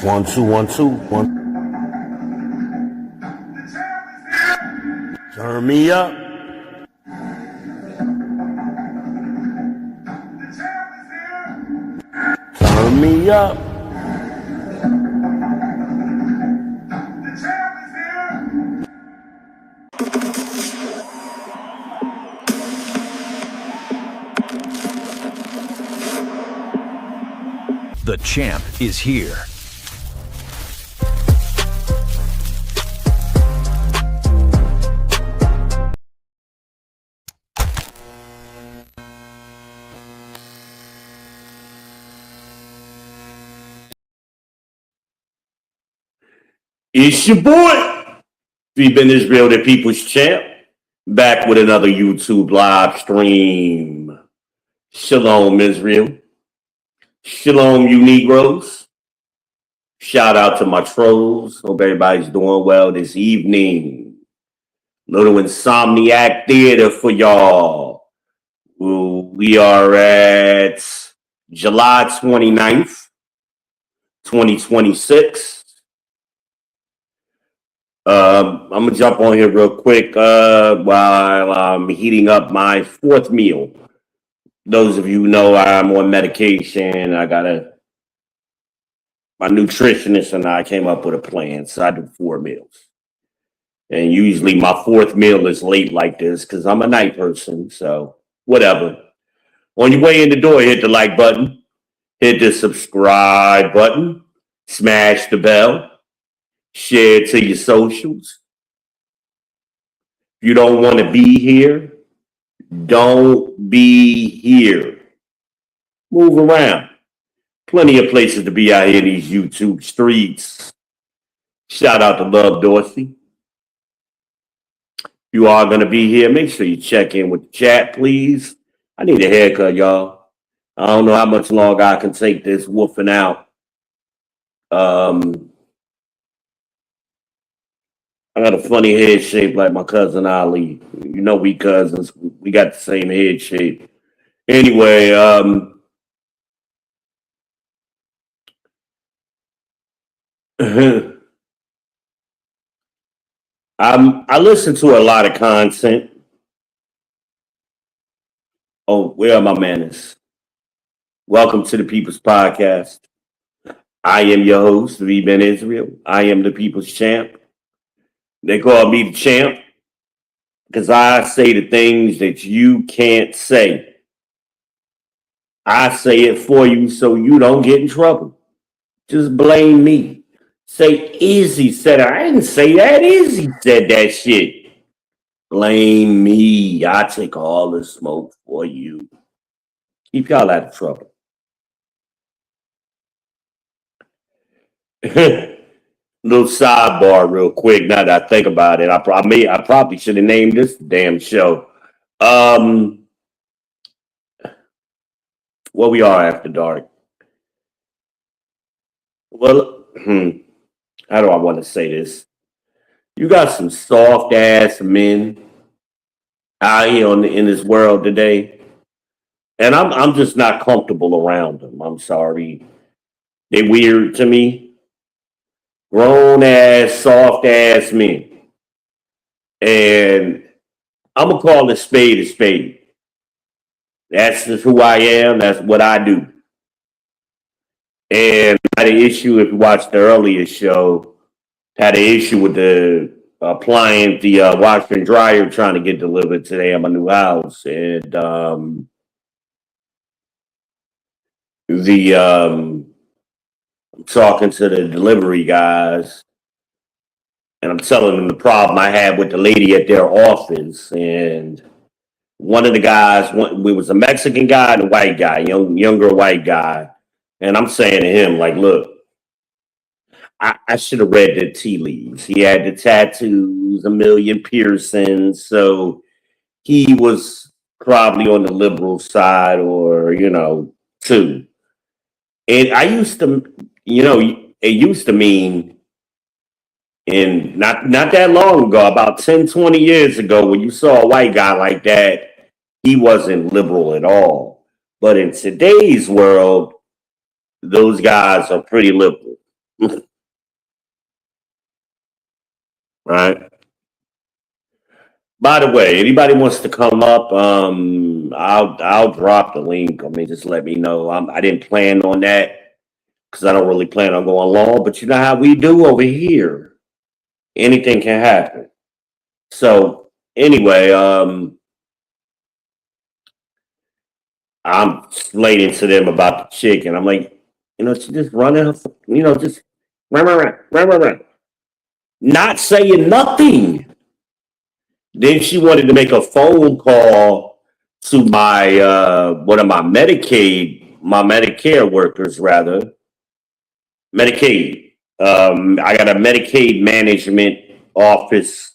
One, two, one, two, one. Turn me up. Turn me up. The champ is here. It's your boy, Freeman Israel, the People's Champ, back with another YouTube live stream. Shalom, Israel. Shalom, you Negroes. Shout out to my trolls. Hope everybody's doing well this evening. Little Insomniac Theater for y'all. We are at July 29th, 2026. I'm going to jump on here real quick while I'm heating up my fourth meal. Those of you who know I'm on medication. My nutritionist and I came up with a plan, so I do 4 meals. And usually my fourth meal is late like this because I'm a night person, so whatever. On your way in the door, hit the like button, hit the subscribe button, smash the bell, share it to your socials. If you don't want to be here, don't be here. Move around. Plenty of places to be out here in these YouTube streets. Shout out to Love Dorsey. You are going to be here. Make sure you check in with the chat, please. I need a haircut, y'all. I don't know how much longer I can take this woofing out. I got a funny head shape like my cousin Ali. You know we cousins. We got the same head shape. Anyway, I listen to a lot of content. Oh, where are my manners? Welcome to the People's Podcast. I am your host, V-Ben Israel. I am the People's Champ. They call me the champ because I say the things that you can't say. I say it for you so you don't get in trouble. Just blame me. Say Izzy said it. I didn't say that. Izzy said that shit. Blame me. I take all the smoke for you. Keep y'all out of trouble. Little sidebar real quick now that I think about it. I probably should have named this damn show. What we are after dark. Well, how do I want to say this? You got some soft ass men out here in this world today, and I'm just not comfortable around them. I'm sorry, they weird to me. Grown ass, soft ass men, and I'm gonna call it spade a spade. That's just who I am. That's what I do. And I had an issue if you watched the earlier show. Had an issue with the appliance, the washer and dryer trying to get delivered today at my new house, and I'm talking to the delivery guys, and I'm telling them the problem I had with the lady at their office, and one of the guys, we was a Mexican guy and a white guy, younger white guy, and I'm saying to him like, look. I should have read the tea leaves. He had the tattoos, a million piercings, so he was probably on the liberal side, or too. And I used to, it used to mean, and not that long ago, about 10, 20 years ago, when you saw a white guy like that, he wasn't liberal at all. But in today's world, those guys are pretty liberal. Right. By the way, anybody wants to come up, I'll drop the link. I mean, just let me know. I didn't plan on that because I don't really plan on going long. But you know how we do over here. Anything can happen. So anyway, I'm explaining to them about the chick, and I'm like, she just running, just run, not saying nothing. Then she wanted to make a phone call to my one of my Medicare workers rather, Medicaid. I got a Medicaid management office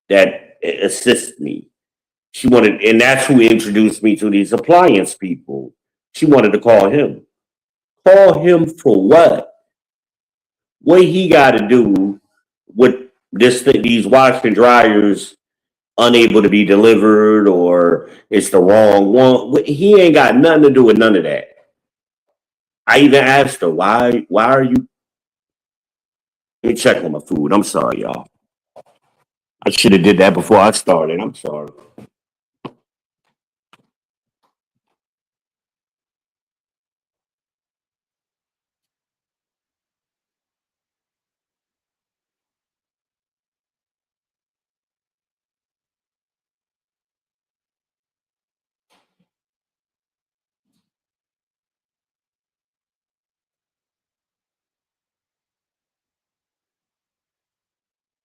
that assists me. She wanted, and that's who introduced me to these appliance people. She wanted to call him. Call him for what? What he got to do with these wash and dryers unable to be delivered, or it's the wrong one? He ain't got nothing to do with none of that. I even asked her, why are you? Let me check on my food. I'm sorry, y'all. I should have did that before I started. I'm sorry.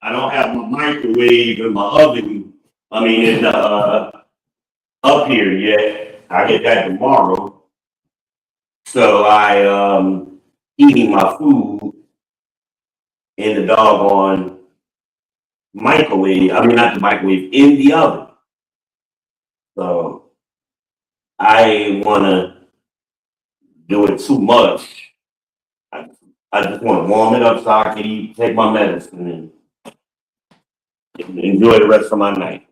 I don't have my microwave in my oven. I mean, up here yet. I get that tomorrow. So I eating my food in the doggone microwave. I mean, not the microwave, in the oven. So I want to do it too much. I, I just want to warm it up so I can eat, take my medicine, and enjoy the rest of my night.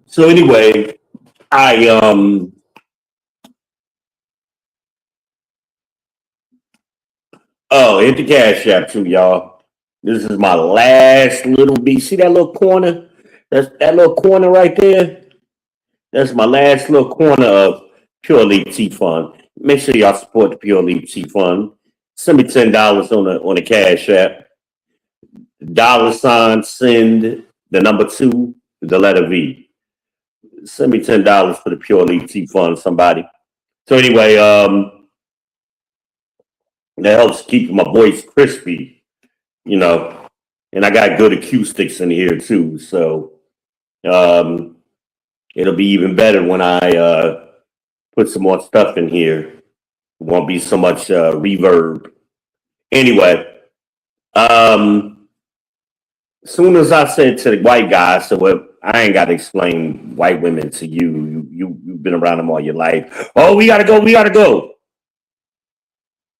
So anyway, I hit the cash app too, y'all. This is my last little bit. See that little corner? That's that little corner right there. That's my last little corner of Pure Leap Tea Fund. Make sure y'all support the Pure Leap Tea Fund. Send me $10 on the cash app. $ send the number 2, the letter V. Send me $10 for the Pure Leap Tea Fund, somebody. So anyway, that helps keep my voice crispy, and I got good acoustics in here too. So it'll be even better when I put some more stuff in here. It won't be so much reverb. Anyway, soon as I said to the white guy, so well, I ain't got to explain white women to you. You've been around them all your life. Oh, we gotta go. We gotta go.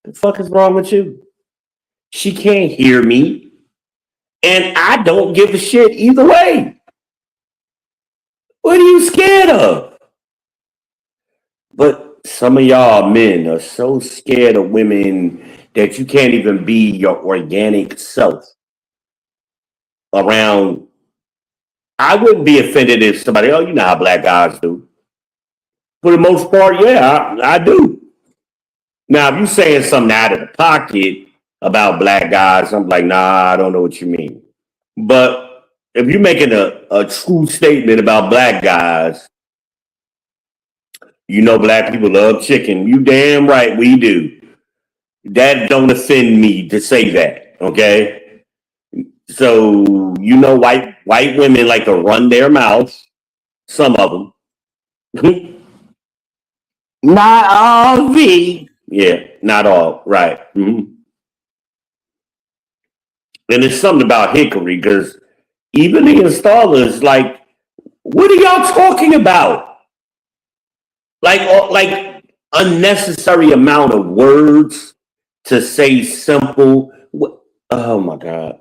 The fuck is wrong with you? She can't hear me, and I don't give a shit either way. What are you scared of? But some of y'all men are so scared of women that you can't even be your organic self around. I wouldn't be offended if somebody, oh, you know how black guys do. For the most part, yeah, I do. Now, if you're saying something out of the pocket about black guys, I'm like, nah, I don't know what you mean. But if you're making a true statement about black guys, black people love chicken. You damn right we do. That don't offend me to say that, okay? So, white women like to run their mouths, some of them. Not all V. Yeah, not all, right. Mm-hmm. And it's something about Hickory, because even the installers, like, what are y'all talking about? Like unnecessary amount of words to say simple. Oh my God.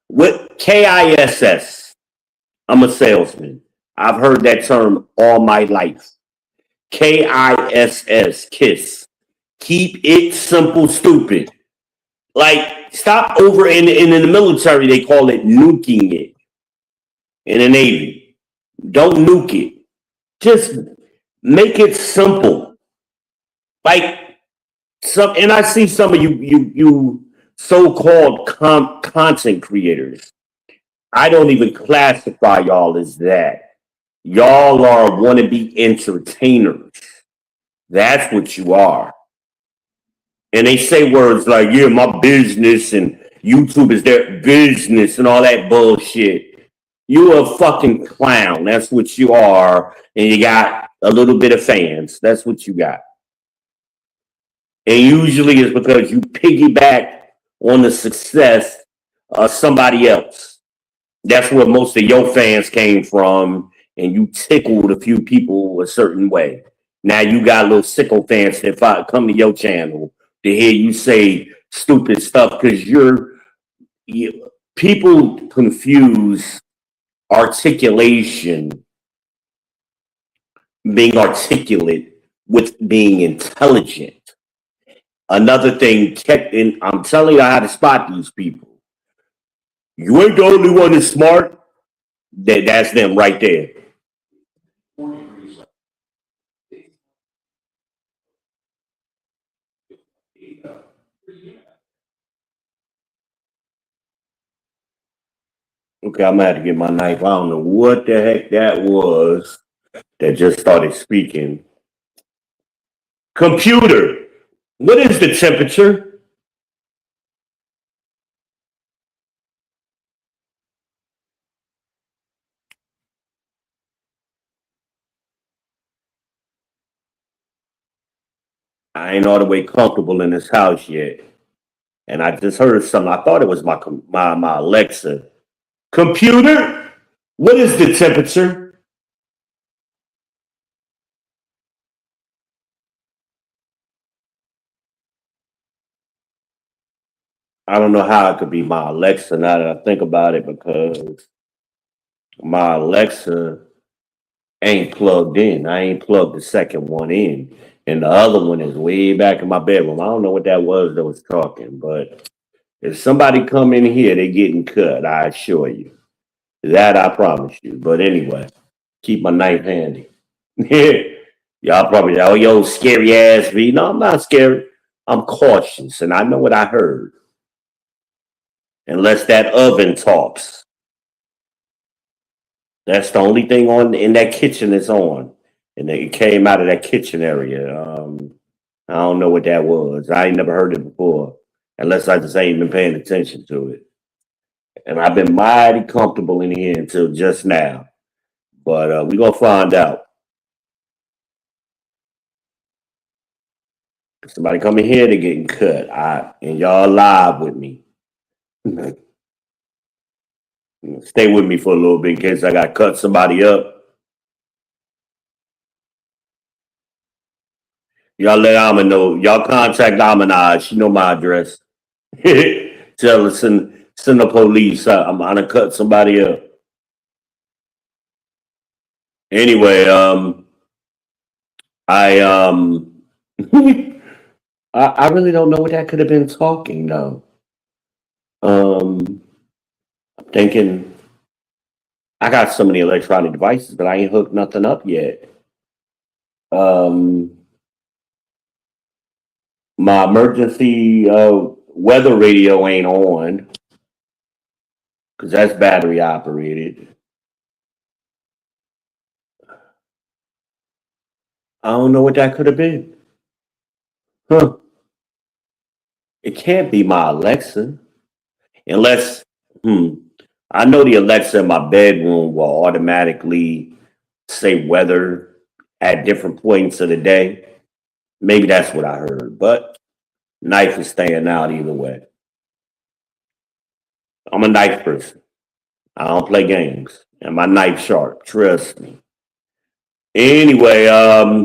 What KISS? I'm a salesman. I've heard that term all my life. KISS, KISS. Keep it simple, stupid. Like, stop over in the military, they call it nuking it. In the Navy. Don't nuke it. Just make it simple. Like and I see some of you so-called content creators. I don't even classify y'all as that. Y'all are wannabe entertainers. That's what you are. And they say words like, yeah, my business and YouTube is their business and all that bullshit. You're a fucking clown. That's what you are. And you got a little bit of fans. That's what you got. And usually it's because you piggyback on the success of somebody else. That's where most of your fans came from. And you tickled a few people a certain way. Now you got little sickle fans that come to your channel to hear you say stupid stuff because people confuse articulation, being articulate, with being intelligent. Another thing, I'm telling you how to spot these people. You ain't the only one that's smart. That's them right there. Okay, I'm gonna have to get my knife. I don't know what the heck that was that just started speaking. Computer, what is the temperature? I ain't all the way comfortable in this house yet. And I just heard something. I thought it was my Alexa. Computer, what is the temperature? I don't know how it could be my Alexa now that I think about it, because my Alexa ain't plugged in. I ain't plugged the second one in. And the other one is way back in my bedroom. I don't know what that was that was talking, but if somebody come in here, they getting cut, I assure you. That I promise you. But anyway, keep my knife handy. Y'all probably, oh, yo, scary ass V. No, I'm not scary. I'm cautious, and I know what I heard. Unless that oven talks. That's the only thing on in that kitchen that's on. And it came out of that kitchen area. I don't know what that was. I ain't never heard it before. Unless I just ain't been paying attention to it. And I've been mighty comfortable in here until just now. But we're going to find out. Somebody coming here, they're getting cut. And y'all live with me. Stay with me for a little bit in case I got to cut somebody up. Y'all let Alma know. Y'all contact Alma. She know my address. Tell her, send the police. I'm going to cut somebody up. Anyway, I I really don't know what that could have been talking though. I'm thinking I got so many electronic devices, but I ain't hooked nothing up yet. My emergency weather radio ain't on because that's battery operated. I don't know what that could have been. Huh. It can't be my Alexa. Unless, I know the Alexa in my bedroom will automatically say weather at different points of the day. Maybe that's what I heard, but knife is staying out either way. I'm a knife person. I don't play games, and my knife sharp. Trust me. Anyway, as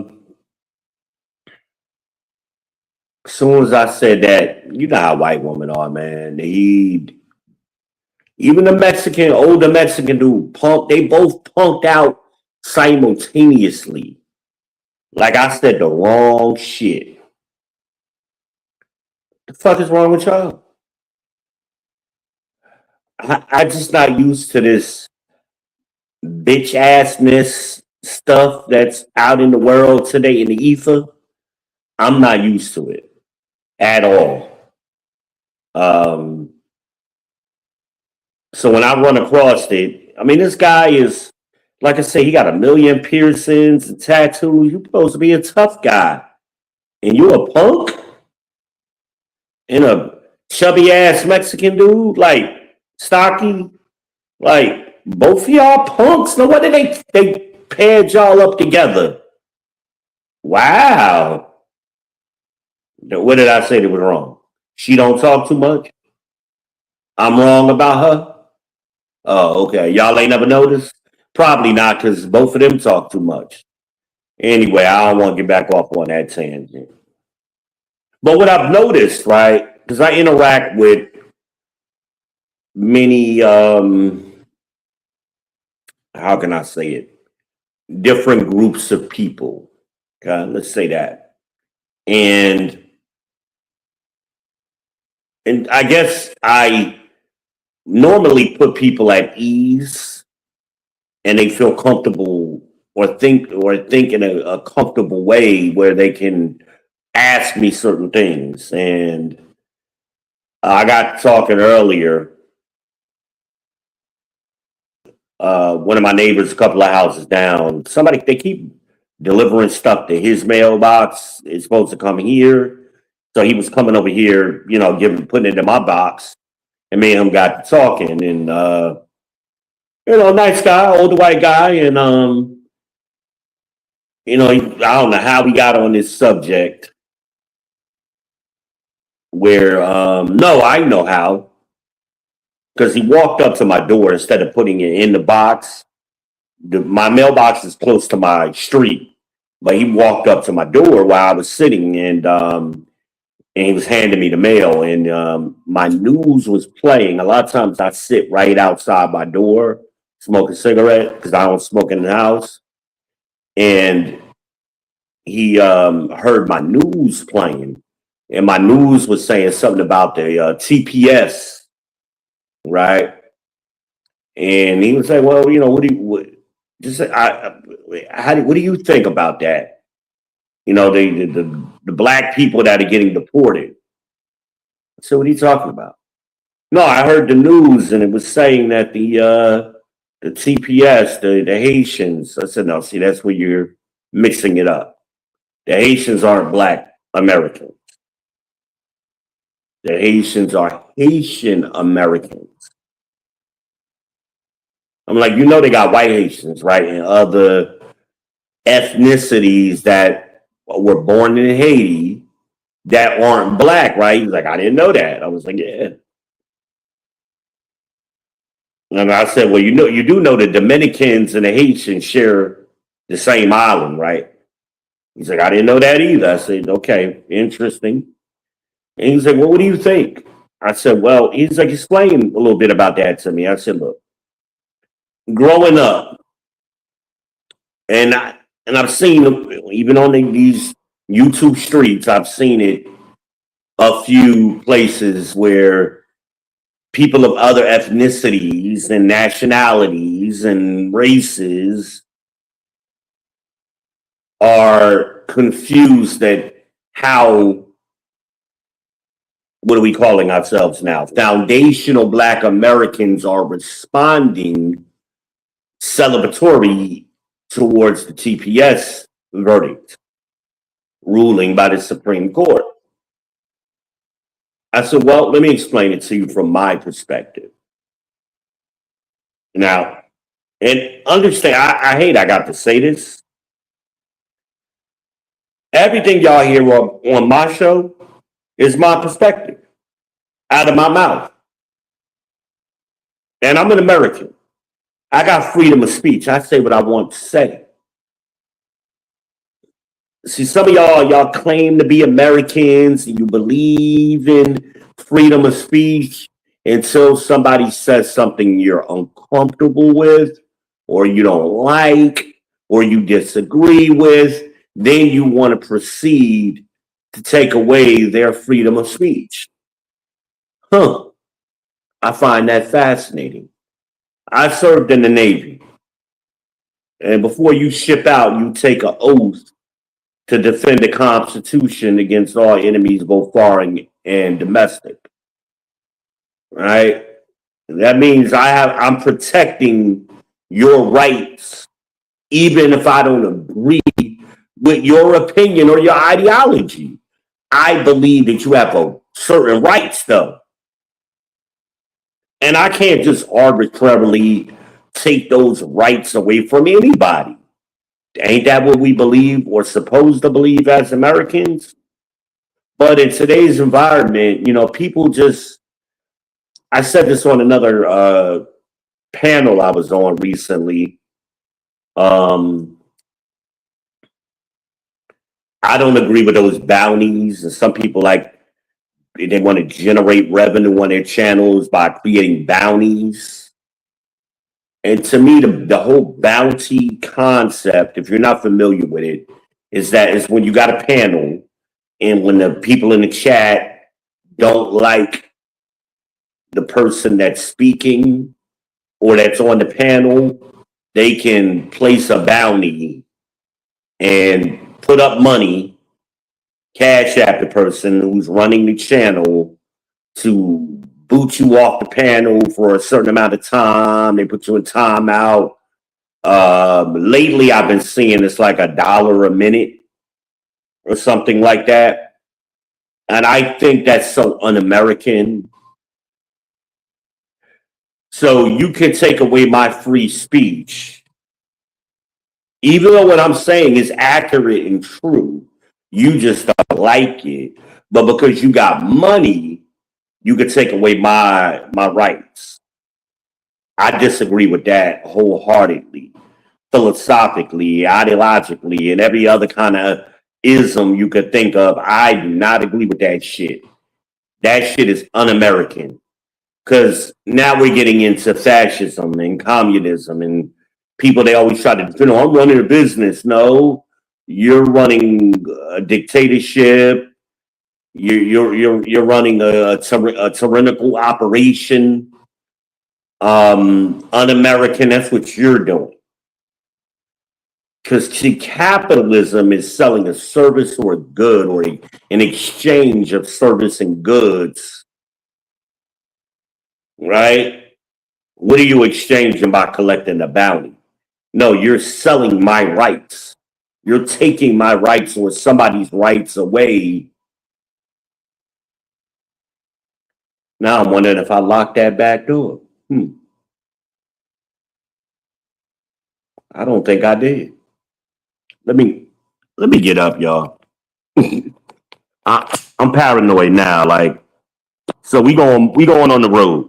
soon as I said that, you know how white women are, man. Even the older Mexican dude, they both punked out simultaneously. Like I said the wrong shit. The fuck is wrong with y'all? I just not used to this bitch assness stuff that's out in the world today in the ether. I'm not used to it at all. Um, so when I run across it, I mean, this guy is, like I say, he got a million piercings and tattoos. You're supposed to be a tough guy, and you a punk and a chubby ass Mexican dude, like stocky, like both of y'all punks. No wonder they paired y'all up together. Wow. What did I say that was wrong? She don't talk too much. I'm wrong about her. Oh, okay. Y'all ain't never noticed? Probably not, because both of them talk too much. Anyway, I don't want to get back off on that tangent. But what I've noticed, right, because I interact with many, how can I say it? Different groups of people. Okay, let's say that. And I guess I normally put people at ease and they feel comfortable or think in a comfortable way where they can ask me certain things. And I got talking earlier. One of my neighbors, a couple of houses down, somebody they keep delivering stuff to his mailbox. It's supposed to come here, so he was coming over here, putting it in my box, and me and him got to talking, and nice guy, older white guy, and I don't know how we got on this subject. Where no, I know how, because he walked up to my door instead of putting it in the box. My mailbox is close to my street, but he walked up to my door while I was sitting, and he was handing me the mail, and my news was playing. A lot of times I sit right outside my door, smoke a cigarette because I don't smoke in the house, and he heard my news playing, and my news was saying something about the TPS, right? And he was like, "Well, what do you think about that? The black people that are getting deported." So what are you talking about? No, I heard the news and it was saying that the TPS, the Haitians. I said, no, see, that's where you're mixing it up. The Haitians aren't black Americans. The Haitians are Haitian Americans. I'm like, they got white Haitians, right? And other ethnicities that were born in Haiti that aren't black, right? He's like, I didn't know that. I was like, yeah. And I said, well, you do know the Dominicans and the Haitians share the same island, right? He's like, I didn't know that either. I said, okay, interesting. And he's like, well, what do you think? I said, well, he's like, explain a little bit about that to me. I said, look, growing up, and I've seen, even on these YouTube streets, I've seen it a few places where people of other ethnicities and nationalities and races are confused at how, what are we calling ourselves now? Foundational Black Americans are responding celebratory towards the TPS verdict ruling by the Supreme Court. I said, well, let me explain it to you from my perspective. Now, and understand, I hate I got to say this. Everything y'all hear on my show is my perspective out of my mouth. And I'm an American. I got freedom of speech. I say what I want to say. See, some of y'all claim to be Americans and you believe in freedom of speech until somebody says something you're uncomfortable with or you don't like or you disagree with, then you want to proceed to take away their freedom of speech. Huh. I find that fascinating. I served in the Navy, and before you ship out, you take an oath to defend the Constitution against all enemies, both foreign and domestic. Right? That means I'm protecting your rights, even if I don't agree with your opinion or your ideology. I believe that you have a certain rights, though. And I can't just arbitrarily take those rights away from anybody. Ain't that what we believe or supposed to believe as Americans? But in today's environment, people just, I said this on another panel I was on recently. I don't agree with those bounties. And some people they want to generate revenue on their channels by creating bounties. And to me, the whole bounty concept, if you're not familiar with it, is when you got a panel and when the people in the chat don't like the person that's speaking or that's on the panel, they can place a bounty and put up money, cash app the person who's running the channel to boot you off the panel for a certain amount of time. They put you in timeout. Lately, I've been seeing it's like $1 a minute or something like that. And I think that's so un-American. So you can take away my free speech, even though what I'm saying is accurate and true. You just don't like it. But because you got money, you could take away my rights. I disagree with that wholeheartedly, philosophically, ideologically, and every other kind of ism you could think of. I do not agree with that shit. That shit is un-American. Because now we're getting into fascism and communism and people, they always try to, I'm running a business. No, you're running a dictatorship. You're running a tyrannical operation. Un-American. That's what you're doing. Because capitalism is selling a service or a good or an exchange of service and goods. Right? What are you exchanging by collecting a bounty? No, you're selling my rights. You're taking my rights or somebody's rights away. Now I'm wondering if I locked that back door. I don't think I did. Let me get up, y'all. I'm paranoid now. So we going on the road.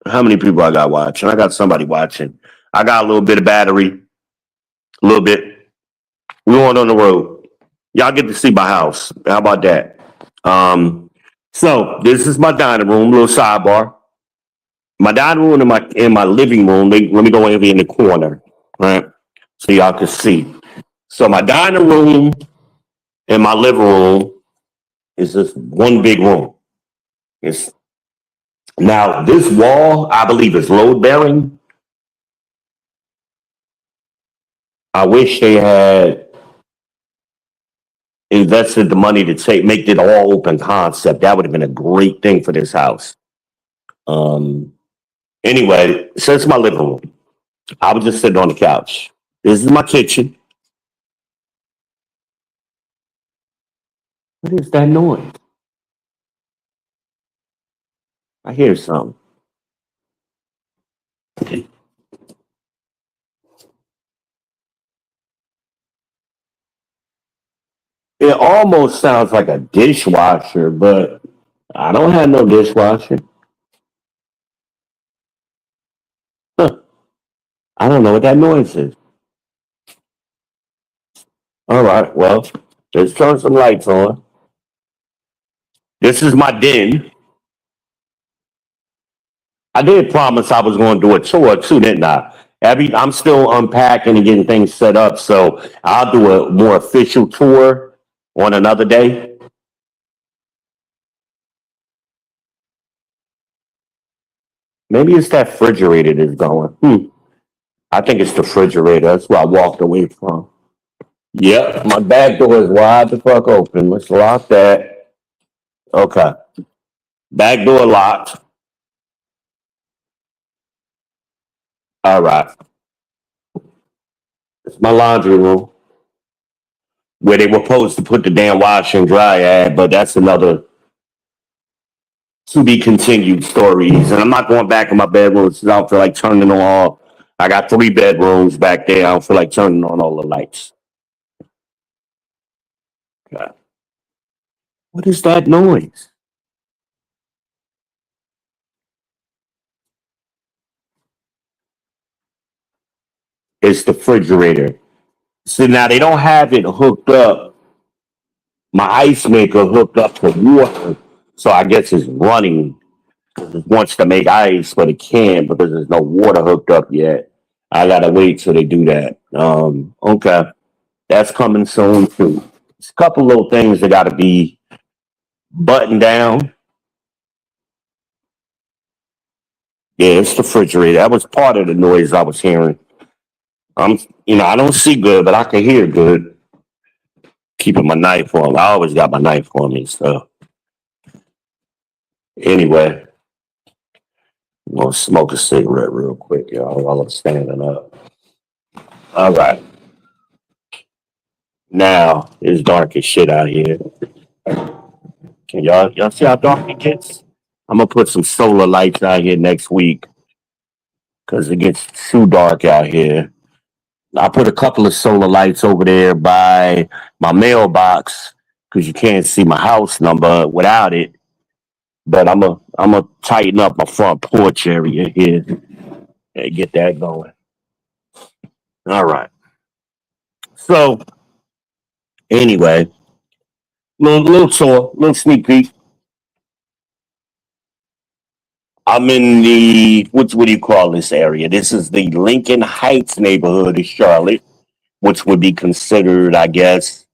How many people I got watching? I got somebody watching. I got a little bit of battery. A little bit. We going on the road. Y'all get to see my house. How about that? So this is my dining room, little sidebar. My dining room and my living room. Let me go over in the corner, right? So y'all can see. So my dining room and my living room is just one big room. Now this wall, I believe, is load bearing. I wish they had invested the money to make it all open concept. That would have been a great thing for this house. Anyway, so it's my living room. I was just sitting on the couch. This is my kitchen. What is that noise? I hear something. It almost sounds like a dishwasher, but I don't have no dishwasher. Huh. I don't know what that noise is. All right, well, let's turn some lights on. This is my den. I did promise I was going to do a tour too, didn't I? I'm still unpacking and getting things set up, so I'll do a more official tour on another day. Maybe it's that refrigerator that's going. I think it's the refrigerator. That's where I walked away from. Yep, my back door is wide the fuck open. Let's lock that. Okay. Back door locked. All right. It's my laundry room where they were supposed to put the damn wash and dry at, but that's another to be continued stories. And I'm not going back in my bedroom because I don't feel like turning on all. I got 3 bedrooms back there. I don't feel like turning on all the lights. Okay. What is that noise? It's the refrigerator. So now they don't have it hooked up. My ice maker hooked up to water. So I guess it's running. It wants to make ice, but it can't because there's no water hooked up yet. I gotta wait till they do that. Okay. That's coming soon too. It's a couple little things that gotta be buttoned down. Yeah, it's the refrigerator. That was part of the noise I was hearing. I don't see good, but I can hear good. Keeping my knife on. I always got my knife on me, so anyway, I'm gonna smoke a cigarette real quick, y'all, while I'm standing up. All right. Now it's dark as shit out here. Can y'all see how dark it gets? I'm gonna put some solar lights out here next week because it gets too dark out here. I put a couple of solar lights over there by my mailbox because you can't see my house number without it. But I'm a tighten up my front porch area here and get that going. All right. So anyway, little tour, little sneak peek. I'm in the what do you call this area? This is the Lincoln Heights neighborhood of Charlotte, which would be considered, I guess,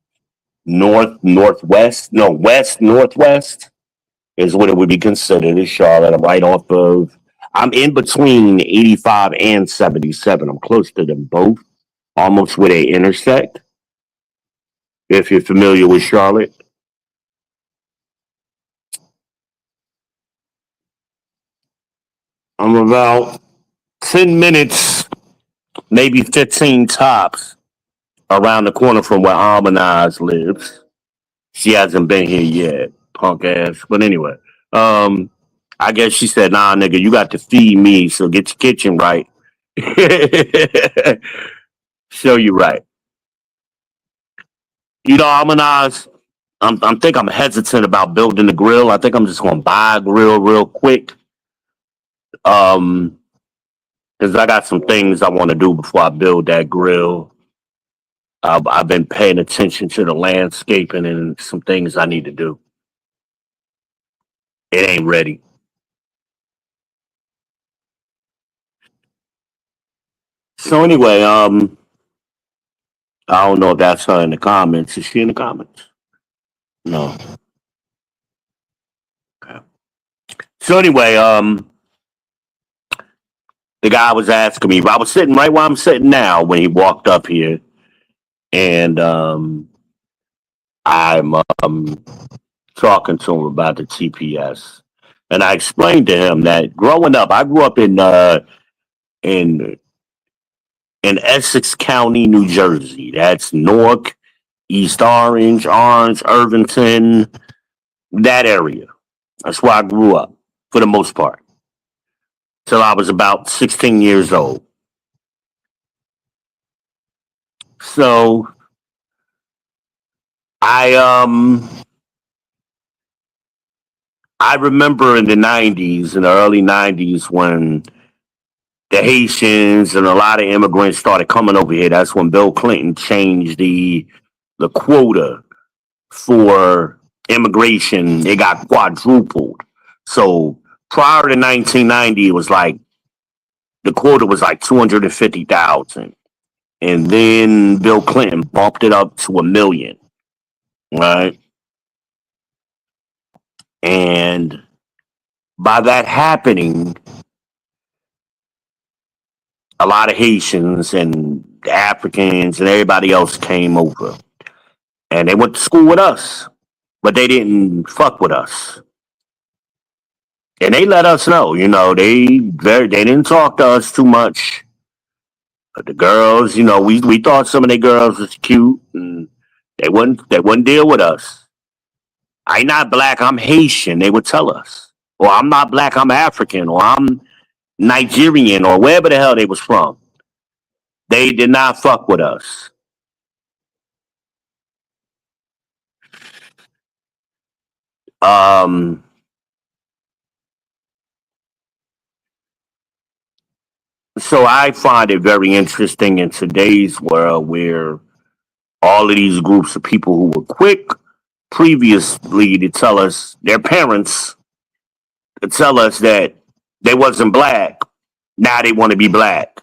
northwest. No, west northwest is what it would be considered as Charlotte. I'm right off of. I'm in between 85 and 77. I'm close to them both, almost where they intersect. If you're familiar with Charlotte, I'm about 10 minutes, maybe 15 tops around the corner from where Harmonize lives. She hasn't been here yet, punk ass. But anyway, um, I guess she said, "Nah, nigga, you got to feed me, so get your kitchen right." Show you right. Harmonize. I'm hesitant about building the grill. I think I'm just gonna buy a grill real quick. Um, because I got some things I want to do before I build that grill. I've been paying attention to the landscaping and some things I need to do. It ain't ready. So anyway, I don't know if that's her in the comments. Is she in the comments? No. Okay. So anyway, the guy was asking me. I was sitting right where I'm sitting now when he walked up here, and I'm talking to him about the TPS, and I explained to him that growing up, I grew up in in Essex County, New Jersey. That's Newark, East Orange, Irvington, that area. That's where I grew up for the most part till I was about 16 years old. So I I remember in the 90s, in the early 90s when the Haitians and a lot of immigrants started coming over here. That's when Bill Clinton changed the quota for immigration. It got quadrupled. So prior to 1990, it was like the quota was like 250,000. And then Bill Clinton bumped it up to 1 million, right? And by that happening, a lot of Haitians and Africans and everybody else came over. And they went to school with us, but they didn't fuck with us. And they let us know, they didn't talk to us too much. But the girls, we thought some of the girls was cute, and they wouldn't deal with us. I'm not black, I'm Haitian, they would tell us. Or I'm not black, I'm African, or I'm Nigerian, or wherever the hell they was from. They did not fuck with us. Um so I find it very interesting in today's world where all of these groups of people who were quick previously to tell us their parents to tell us that they wasn't black, now they want to be black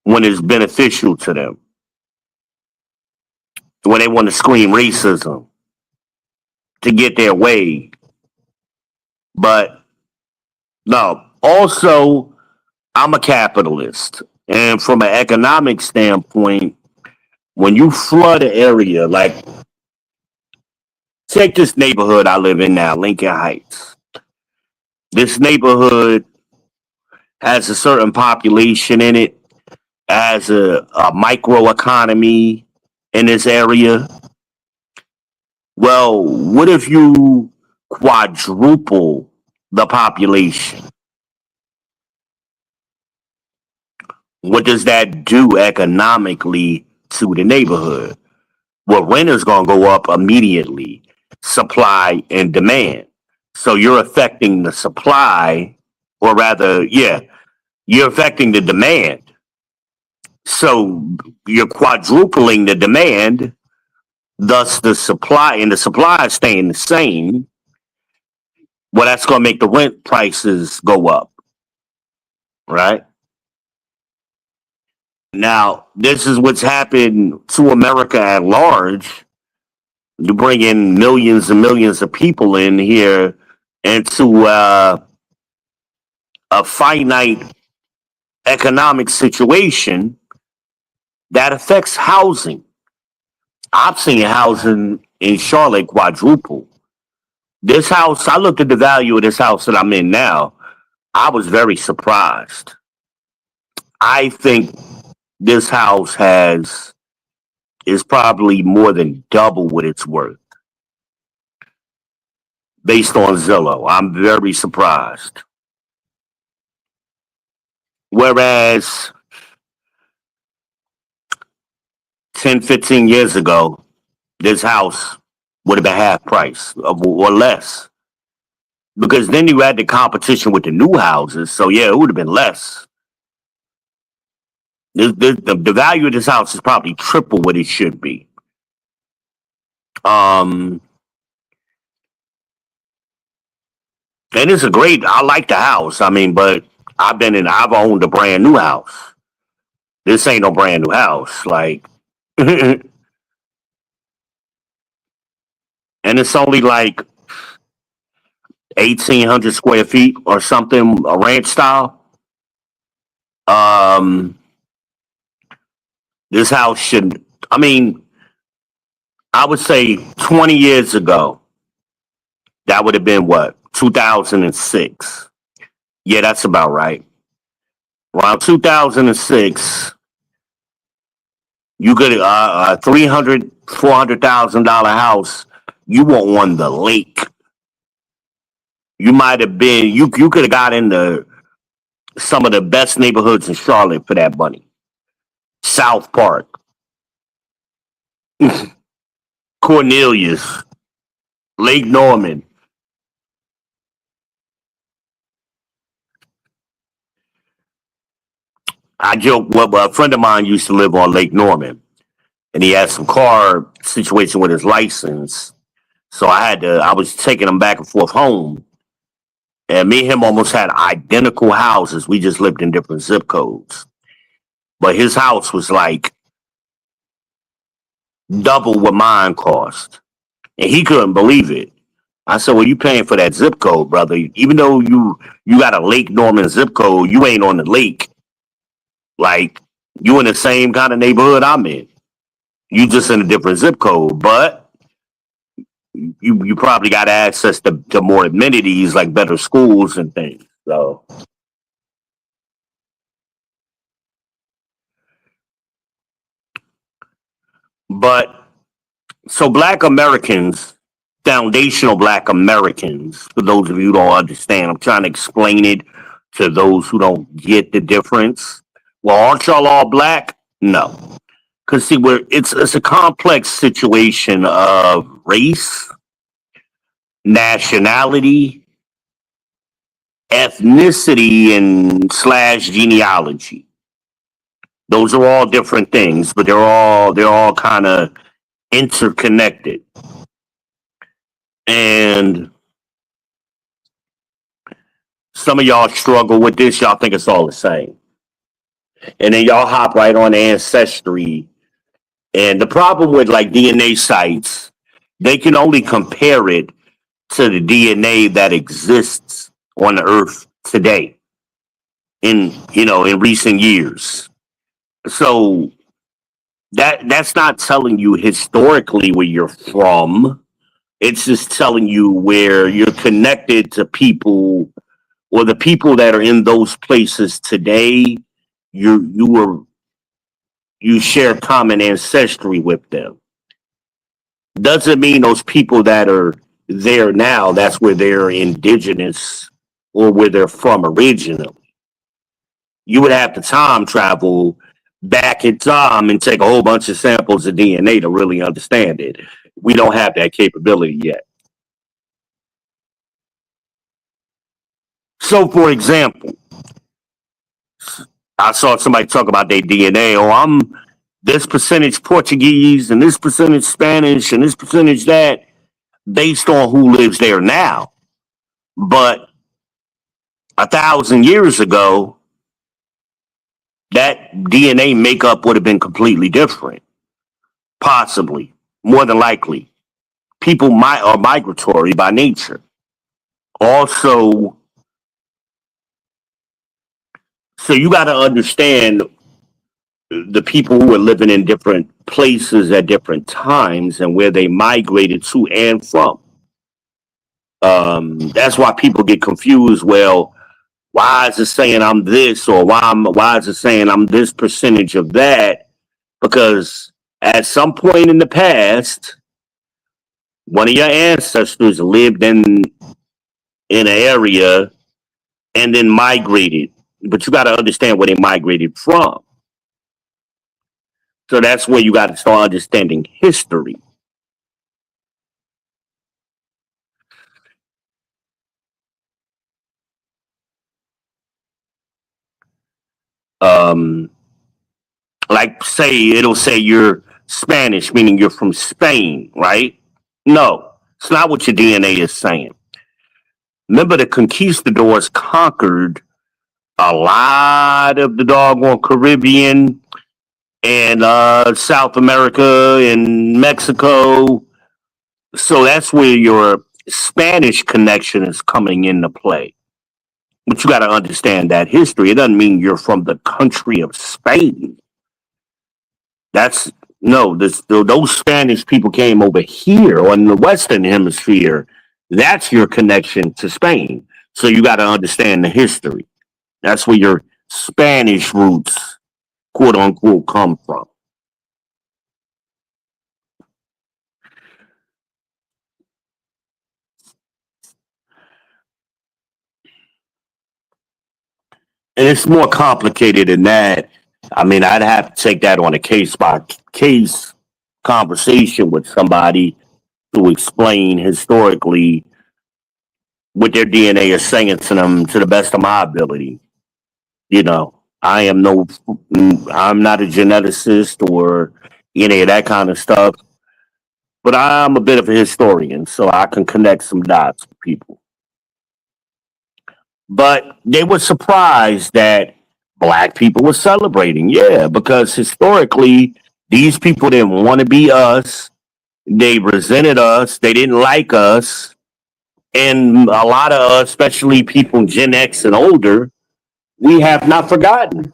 when it's beneficial to them, when they want to scream racism to get their way. But no, also, I'm a capitalist. And from an economic standpoint, when you flood an area, like take this neighborhood I live in now, Lincoln Heights. This neighborhood has a certain population in it, has a micro economy in this area. Well, what if you quadruple the population? What does that do economically to the neighborhood? Well, rent is going to go up immediately, supply and demand. So you're affecting the supply, or rather, yeah, you're affecting the demand. So you're quadrupling the demand, thus the supply, and the supply is staying the same. Well, that's going to make the rent prices go up, right? Now, this is what's happened to America at large. You bring in millions and millions of people in here into a finite economic situation that affects housing. I've seen housing in Charlotte quadruple. This house, I looked at the value of this house that I'm in now. I was very surprised. I think this house is probably more than double what it's worth based on Zillow. I'm very surprised. Whereas 10, 15 years ago, this house would have been half price or less. Because then you had the competition with the new houses. So, yeah, it would have been less. The value of this house is probably triple what it should be. And it's I like the house. I mean, but I've owned a brand new house. This ain't no brand new house. Like, and it's only like 1,800 square feet or something, a ranch style. This house should, I mean, I would say 20 years ago, that would have been what? 2006. Yeah, that's about right. Around 2006, you could a $300,000, $400,000 house. You want one the lake. You might have been. You could have got into some of the best neighborhoods in Charlotte for that money. South Park, Cornelius, Lake Norman. I joke. Well, a friend of mine used to live on Lake Norman, and he had some car situation with his license. So I was taking him back and forth home. And me and him almost had identical houses. We just lived in different zip codes. But his house was like double what mine cost. And he couldn't believe it. I said, well, you paying for that zip code, brother. Even though you got a Lake Norman zip code, you ain't on the lake. Like, you in the same kind of neighborhood I'm in. You just in a different zip code, but you probably got access to more amenities like better schools and things. So, but so Black Americans, foundational Black Americans, for those of you who don't understand, I'm trying to explain it to those who don't get the difference. Well, aren't y'all all black? No, because see, it's a complex situation of race, nationality, ethnicity, and slash genealogy. Those are all different things, but they're all kind of interconnected. And some of y'all struggle with this. Y'all think it's all the same. And then y'all hop right on Ancestry. And the problem with like DNA sites, they can only compare it to the DNA that exists on the earth today in recent years. So that's not telling you historically where you're from. It's just telling you where you're connected to people, or the people that are in those places today. You share common ancestry with them. Doesn't mean those people that are there now, that's where they're indigenous or where they're from originally. You would have to time travel back in time and take a whole bunch of samples of DNA to really understand it. We don't have that capability yet. So, for example, I saw somebody talk about their DNA. Oh, I'm this percentage Portuguese and this percentage Spanish and this percentage that, based on who lives there now. But 1,000 years ago, that DNA makeup would have been completely different. Possibly, more than likely. People are migratory by nature. Also, so you got to understand the people who were living in different places at different times and where they migrated to and from. That's why people get confused. Well, why is it saying I'm this, or why is it saying I'm this percentage of that? Because at some point in the past, one of your ancestors lived in an area and then migrated. But you got to understand where they migrated from. So that's where you got to start understanding history. Um, like, say, it'll say you're Spanish, meaning you're from Spain, right? No, it's not what your DNA is saying. Remember, the conquistadors conquered a lot of the doggone Caribbean and South America and Mexico. So that's where your Spanish connection is coming into play. But you got to understand that history. It doesn't mean you're from the country of Spain. That's no, those Spanish people came over here on the Western Hemisphere. That's your connection to Spain. So you got to understand the history. That's where your Spanish roots, quote unquote, come from. And it's more complicated than that. I mean, I'd have to take that on a case by case conversation with somebody to explain historically what their DNA is saying to them to the best of my ability. You know, I'm not a geneticist or any of that kind of stuff, but I'm a bit of a historian, so I can connect some dots with people. But they were surprised that black people were celebrating. Yeah, because historically, these people didn't want to be us. They resented us. They didn't like us. And a lot of us, especially people Gen X and older, we have not forgotten.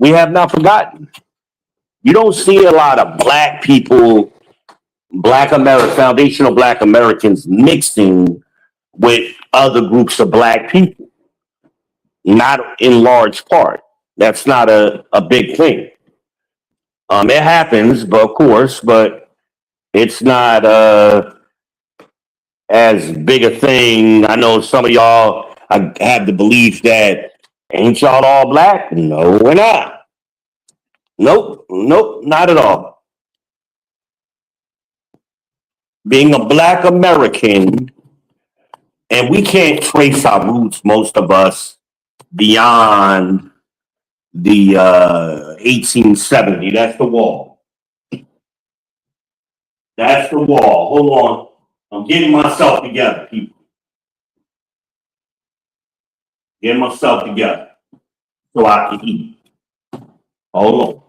We have not forgotten. You don't see a lot of black people, foundational black Americans mixing with other groups of black people. Not in large part. That's not a big thing. It happens, but of course, but it's not as big a thing. I know some of y'all have the belief that ain't y'all all black? No, we're not. Nope, not at all. Being a black American, and we can't trace our roots, most of us, beyond the 1870. That's the wall. That's the wall. Hold on. I'm getting myself together, people. Getting myself together so I can eat. Hold on.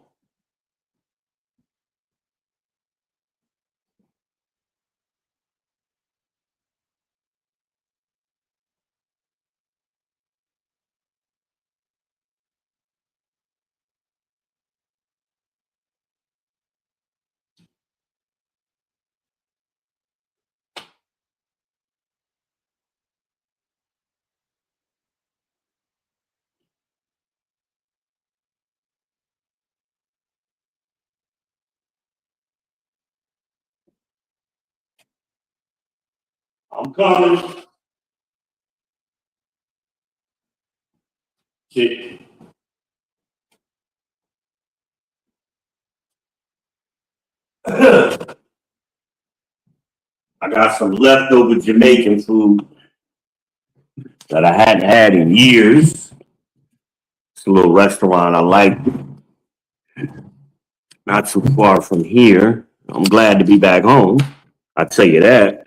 I'm coming. Shit. I got some leftover Jamaican food that I hadn't had in years. It's a little restaurant I like, not too far from here. I'm glad to be back home. I'll tell you that.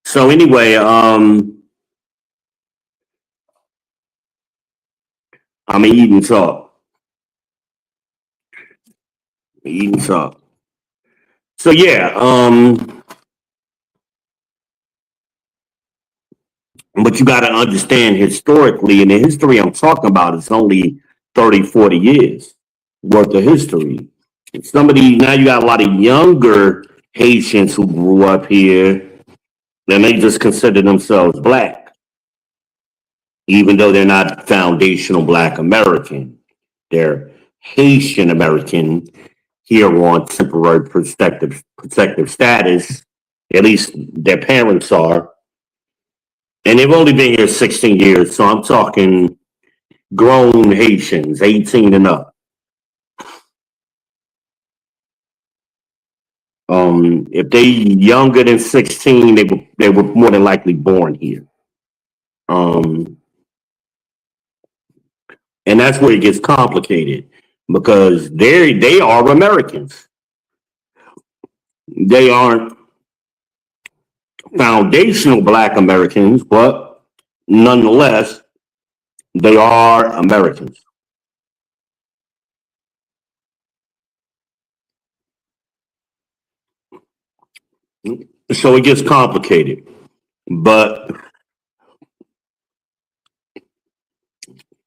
So anyway, I'm eating talk. Eating talk. So yeah, but you got to understand historically, and the history I'm talking about is only 30, 40 years worth of history. Some of these, now you got a lot of younger Haitians who grew up here, and they just consider themselves black, even though they're not foundational black American. They're Haitian American here on temporary protective status. At least their parents are. And they've only been here 16 years, so I'm talking grown Haitians, 18 and up. If they younger than 16, they were more than likely born here. And that's where it gets complicated because they are Americans. They aren't foundational black Americans, but nonetheless, they are Americans. So it gets complicated. But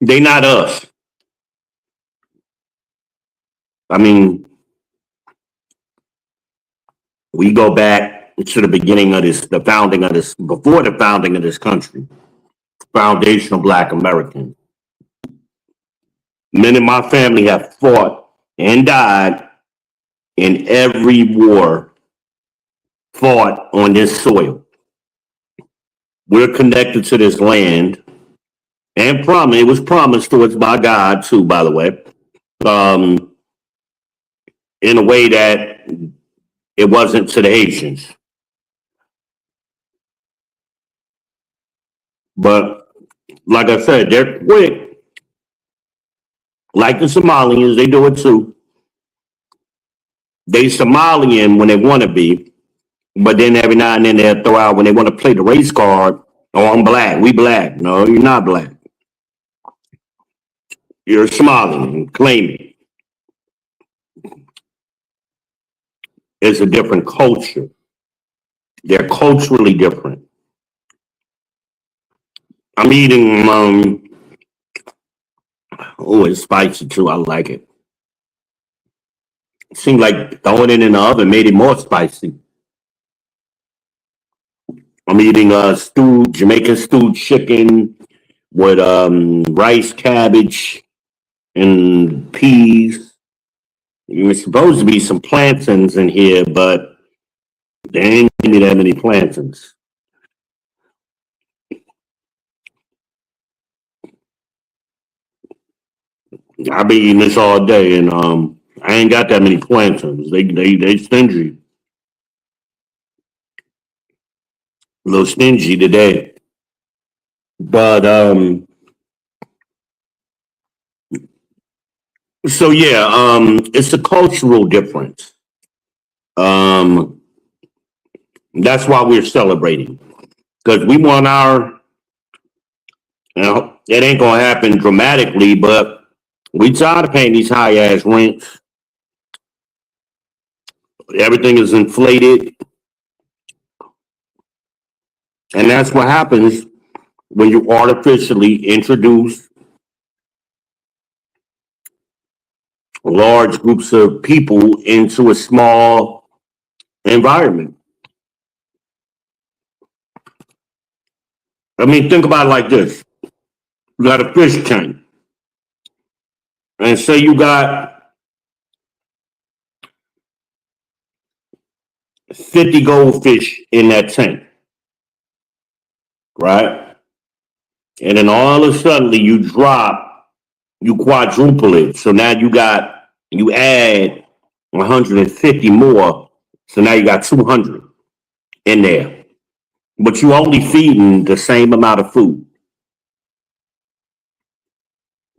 they not us. I mean, we go back to the beginning of this, before the founding of this country, foundational black American. Men in my family have fought and died in every war fought on this soil. We're connected to this land and it was promised to us by God too, by the way, in a way that it wasn't to the Haitians. But like I said, they're quick. Like the Somalians, they do it too. They Somalian when they want to be, but then every now and then they'll throw out when they want to play the race card. Oh, I'm black. We black. No, you're not black. You're Somalian. Claim it. It's a different culture. They're culturally different. I'm eating Oh, it's spicy too. I like it. Seemed like throwing it in the oven made it more spicy. I'm eating stewed Jamaican stewed chicken with rice, cabbage, and peas. There was supposed to be some plantains in here, but they ain't give me that many plantains. I've been eating this all day, and I ain't got that many plantains. They stingy, a little stingy today. But so yeah, it's a cultural difference. Um, that's why we're celebrating because we want our. You know, it ain't gonna happen dramatically, but we tired of paying these high ass rents. Everything is inflated, and that's what happens when you artificially introduce large groups of people into a small environment. I mean, think about it like this: you got a fish tank, and say you got 50 goldfish in that tank, right? And then all of a sudden you quadruple it. So now you add 150 more. So now you got 200 in there. But you only feeding the same amount of food.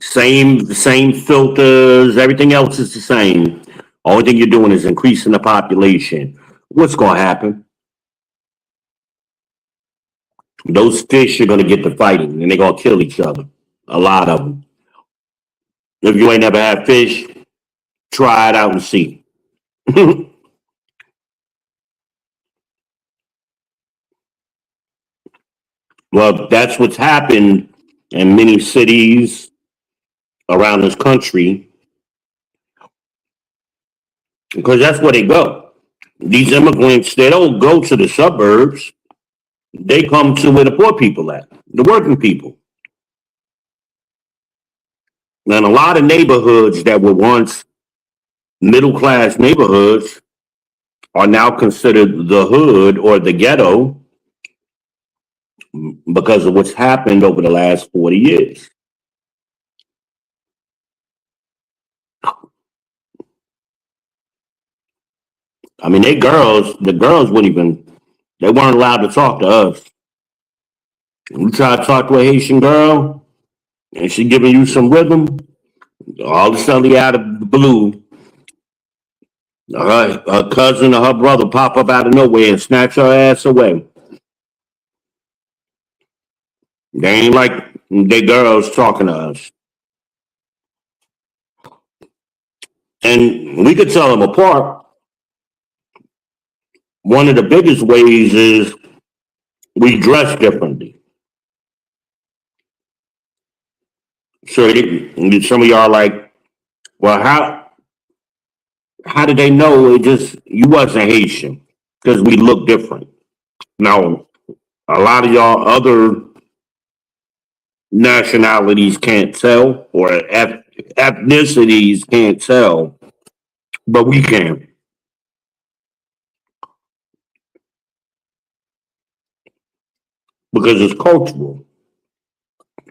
Same filters, everything else is the same. Only thing you're doing is increasing the population. What's gonna happen? Those fish are gonna get to fighting and they're gonna kill each other. A lot of them. If you ain't never had fish, try it out and see. Well, that's what's happened in many cities around this country because that's where they go. These immigrants, they don't go to the suburbs. They come to where the poor people at, the working people. And a lot of neighborhoods that were once middle class neighborhoods are now considered the hood or the ghetto because of what's happened over the last 40 years. I mean, the girls wouldn't even, they weren't allowed to talk to us. You try to talk to a Haitian girl and she giving you some rhythm, all of a sudden out of the blue, her cousin or her brother pop up out of nowhere and snatch her ass away. They ain't like they girls talking to us. And we could tell them apart. One of the biggest ways is we dress differently. So some of y'all are like, well, how did they know it just you wasn't Haitian? Because we look different. Now, a lot of y'all other nationalities can't tell, or ethnicities can't tell, but we can because it's cultural.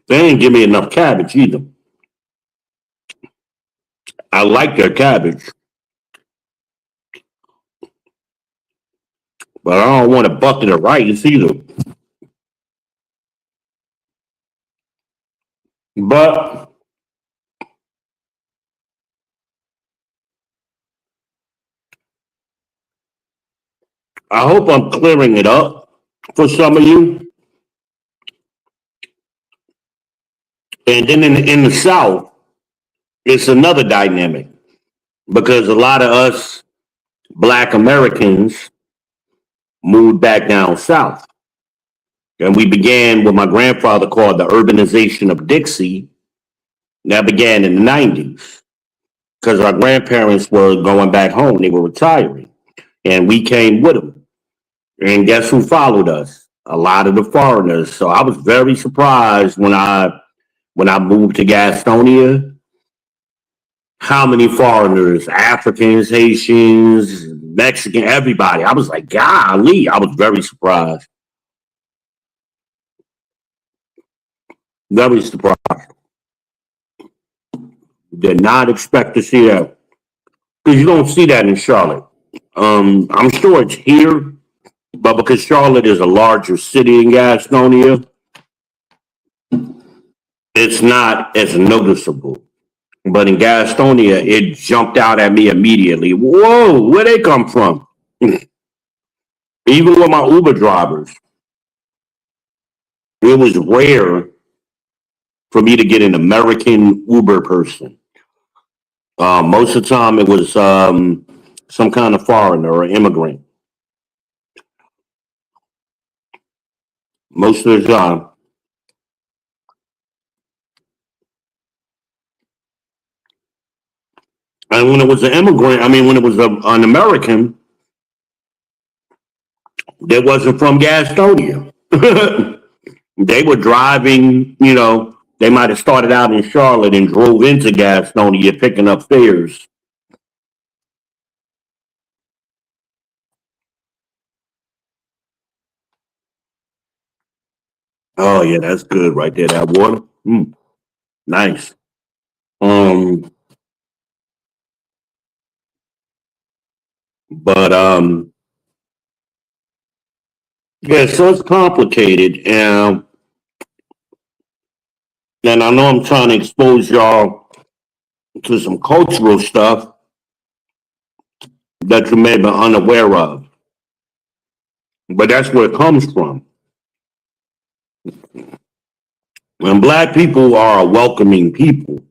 They didn't give me enough cabbage either. I like their cabbage, but I don't want a bucket of rice either. But I hope I'm clearing it up for some of you. And then in the South, it's another dynamic because a lot of us Black Americans moved back down south. And we began what my grandfather called the urbanization of Dixie. That began in the 90s because our grandparents were going back home. They were retiring, and we came with them. And guess who followed us? A lot of the foreigners. So I was very surprised when I moved to Gastonia, how many foreigners, Africans, Haitians, Mexican, everybody. I was like, golly, I was very surprised. Very surprised. Did not expect to see that. Because you don't see that in Charlotte. I'm sure it's here, but because Charlotte is a larger city in Gastonia, it's not as noticeable. But in Gastonia, it jumped out at me immediately. Whoa, where they come from? Even with my Uber drivers, it was rare for me to get an American Uber person. Most of the time, it was some kind of foreigner or immigrant. Most of the time. And when it was an immigrant, I mean, when it was an American, that wasn't from Gastonia. They were driving, they might have started out in Charlotte and drove into Gastonia picking up fares. Oh yeah, that's good right there. That water. Nice. Um, but yeah, so it's complicated. And I know I'm trying to expose y'all to some cultural stuff that you may be unaware of. But that's where it comes from. And black people are a welcoming people.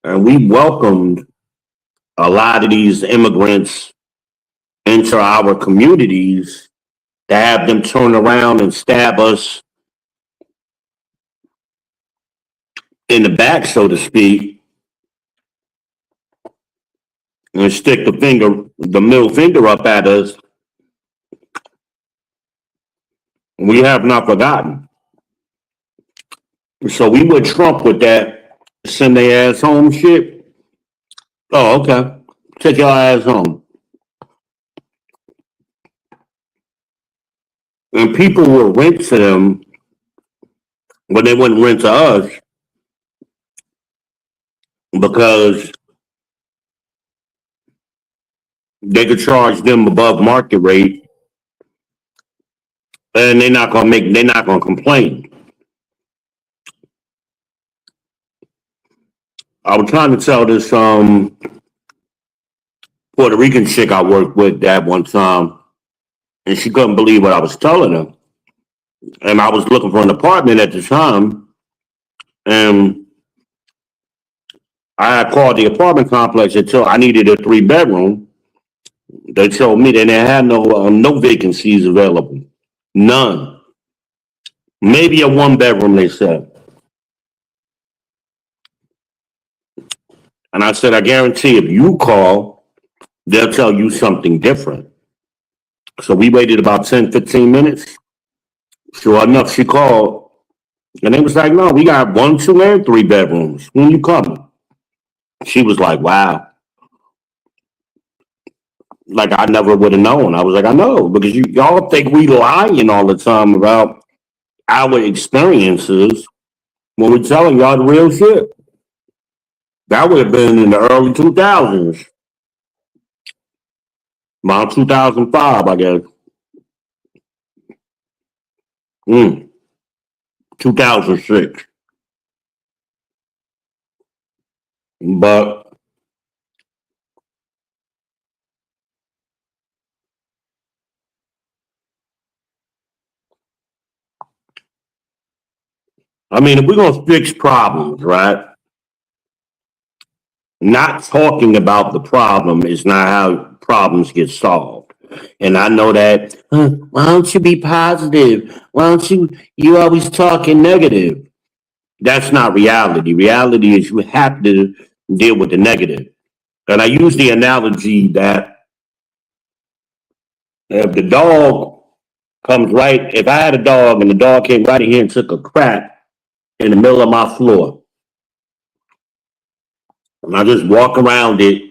And we welcomed a lot of these immigrants into our communities to have them turn around and stab us in the back, so to speak, and stick the middle finger up at us. We have not forgotten. So we would Trump with that send their ass home shit. Oh, okay. Take your ass home. And people will rent to them, but they wouldn't rent to us because they could charge them above market rate, and they're not gonna complain. I was trying to tell this Puerto Rican chick I worked with that one time, and she couldn't believe what I was telling her. And I was looking for an apartment at the time, and I had called the apartment complex until I needed a 3 bedroom. They told me that they had no vacancies available, none. Maybe a 1 bedroom, they said. And I said, I guarantee if you call, they'll tell you something different. So we waited about 10, 15 minutes. Sure enough, she called, and they was like, no, we got 1, 2, and 3 bedrooms. When you coming? She was like, wow. Like I never would have known. I was like, I know, because y'all think we lying all the time about our experiences when we're telling y'all the real shit. That would have been in the early 2000s, about 2005, I guess. 2006. But I mean, if we're gonna fix problems, right? Not talking about the problem is not how problems get solved. And I know that. Why don't you be positive? Why don't you always talking negative? That's not reality. Reality is you have to deal with the negative. And I use the analogy that if the dog comes right, if I had a dog and the dog came right in here and took a crap in the middle of my floor, and I just walk around it,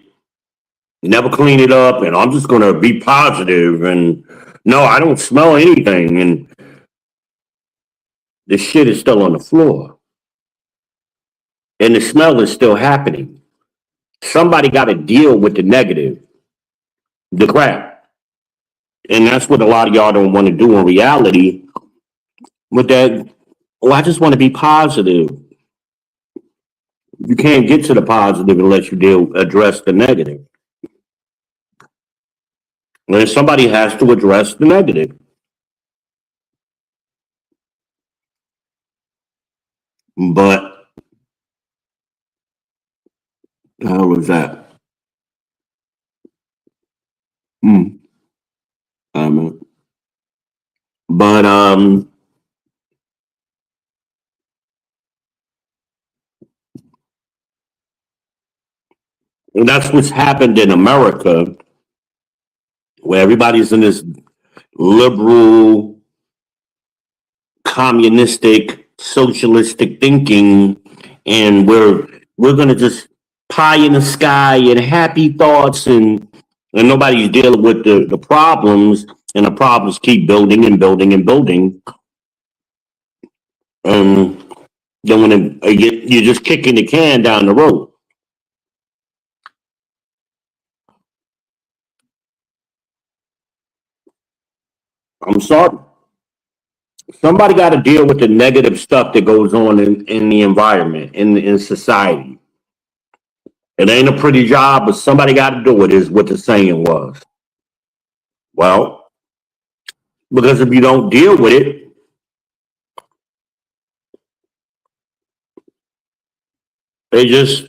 never clean it up, and I'm just gonna be positive and no, I don't smell anything, and the shit is still on the floor, and the smell is still happening. Somebody got to deal with the negative, the crap, and that's what a lot of y'all don't want to do in reality. With that, well, I just want to be positive. You can't get to the positive unless you address the negative. And somebody has to address the negative. But how was that? Hmm. Um, but that's what's happened in America, where everybody's in this liberal, communistic, socialistic thinking, and we're gonna just pie in the sky and happy thoughts, and nobody's dealing with the problems, and the problems keep building and building and building. And then you're just kicking the can down the road. I'm sorry. Somebody got to deal with the negative stuff that goes on in the environment, in society. It ain't a pretty job, but somebody got to do it, is what the saying was. Well, because if you don't deal with it, it just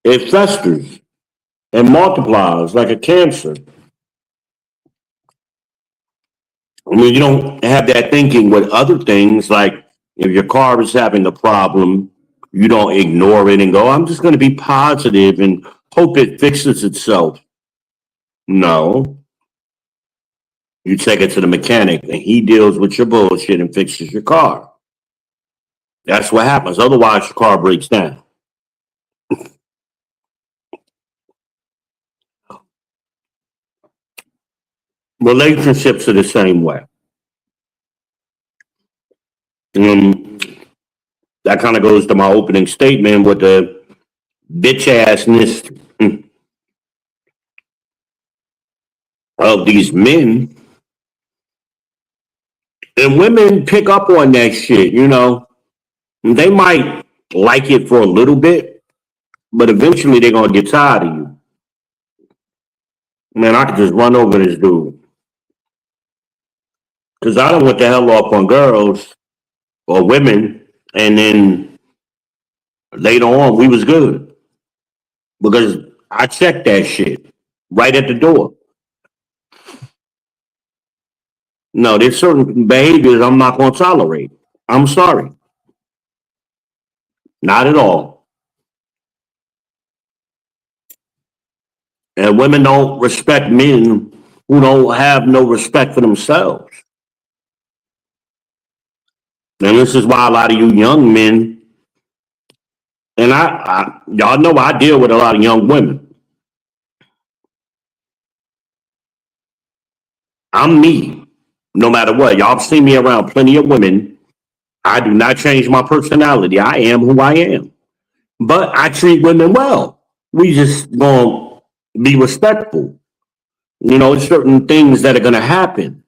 it festers and multiplies like a cancer. I mean, you don't have that thinking with other things, like if your car is having a problem, you don't ignore it and go, I'm just going to be positive and hope it fixes itself. No, you take it to the mechanic and he deals with your bullshit and fixes your car. That's what happens. Otherwise, your car breaks down. Relationships are the same way. Um, that kind of goes to my opening statement with the bitch assness of these men. And women pick up on that shit, you know. They might like it for a little bit, but eventually they're gonna get tired of you. Man, I could just run over this dude. Cause I don't want the hell off on girls or women, and then later on we was good. Because I checked that shit right at the door. No, there's certain behaviors I'm not gonna tolerate. I'm sorry. Not at all. And women don't respect men who don't have no respect for themselves. And this is why a lot of you young men, and y'all know I deal with a lot of young women. I'm me, no matter what. Y'all have seen me around plenty of women. I do not change my personality. I am who I am. But I treat women well. We just gonna be respectful. You know, certain things that are gonna happen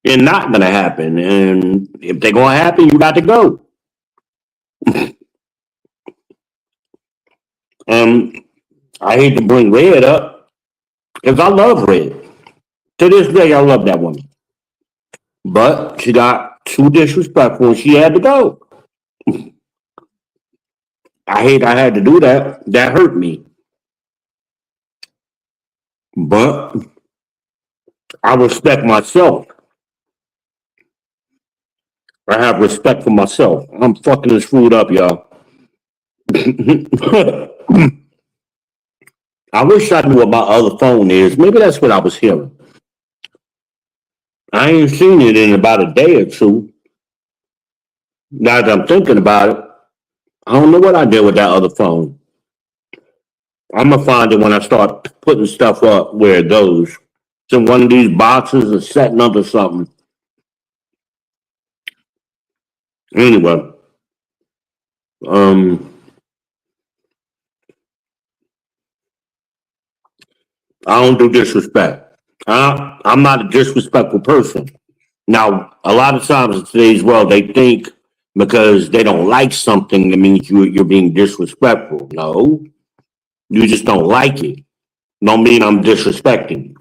and not gonna happen. And if they're gonna happen, you got to go. Um, I hate to bring Red up because I love Red. To this day, I love that woman. But she got too disrespectful and she had to go. I hate I had to do that. That hurt me. But I respect myself. I have respect for myself. I'm fucking this food up, y'all. I wish I knew what my other phone is. Maybe that's what I was hearing. I ain't seen it in about a day or two. Now that I'm thinking about it, I don't know what I did with that other phone. I'm gonna find it when I start putting stuff up where it goes. It's in one of these boxes or setting up or something. Anyway, um, I don't do disrespect. I'm not a disrespectful person. Now, a lot of times in today's world, they think because they don't like something, that means you're being disrespectful. No, you just don't like it. Don't mean I'm disrespecting you.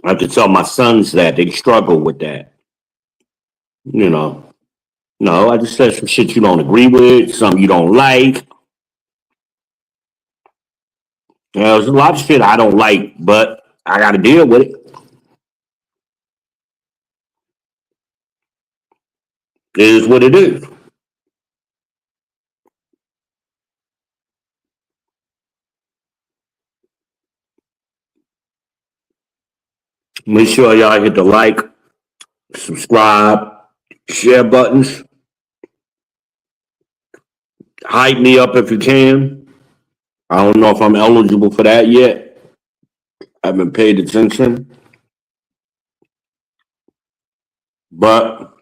I have to tell my sons that they struggle with that. You know, no, I just said some shit you don't agree with, something you don't like. There's a lot of shit I don't like, but I got to deal with it. It is what it is. Make sure y'all hit the like, subscribe, share buttons. Hype me up if you can. I don't know if I'm eligible for that yet. I haven't paid attention. But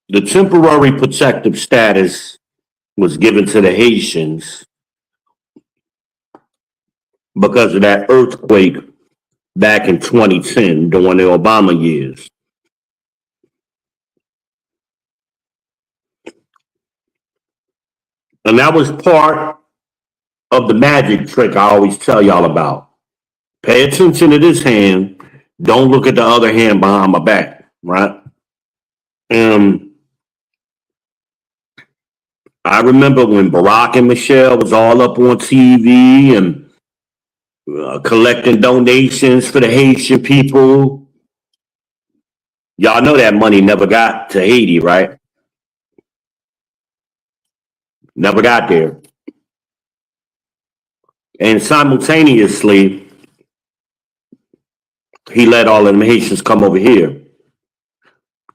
the temporary protective status was given to the Haitians because of that earthquake back in 2010 during the Obama years. And that was part of the magic trick I always tell y'all about. Pay attention to this hand. Don't look at the other hand behind my back, right? Um, I remember when Barack and Michelle was all up on TV and collecting donations for the Haitian people. Y'all know that money never got to Haiti, right? Never got there. And simultaneously, he let all of them Haitians come over here.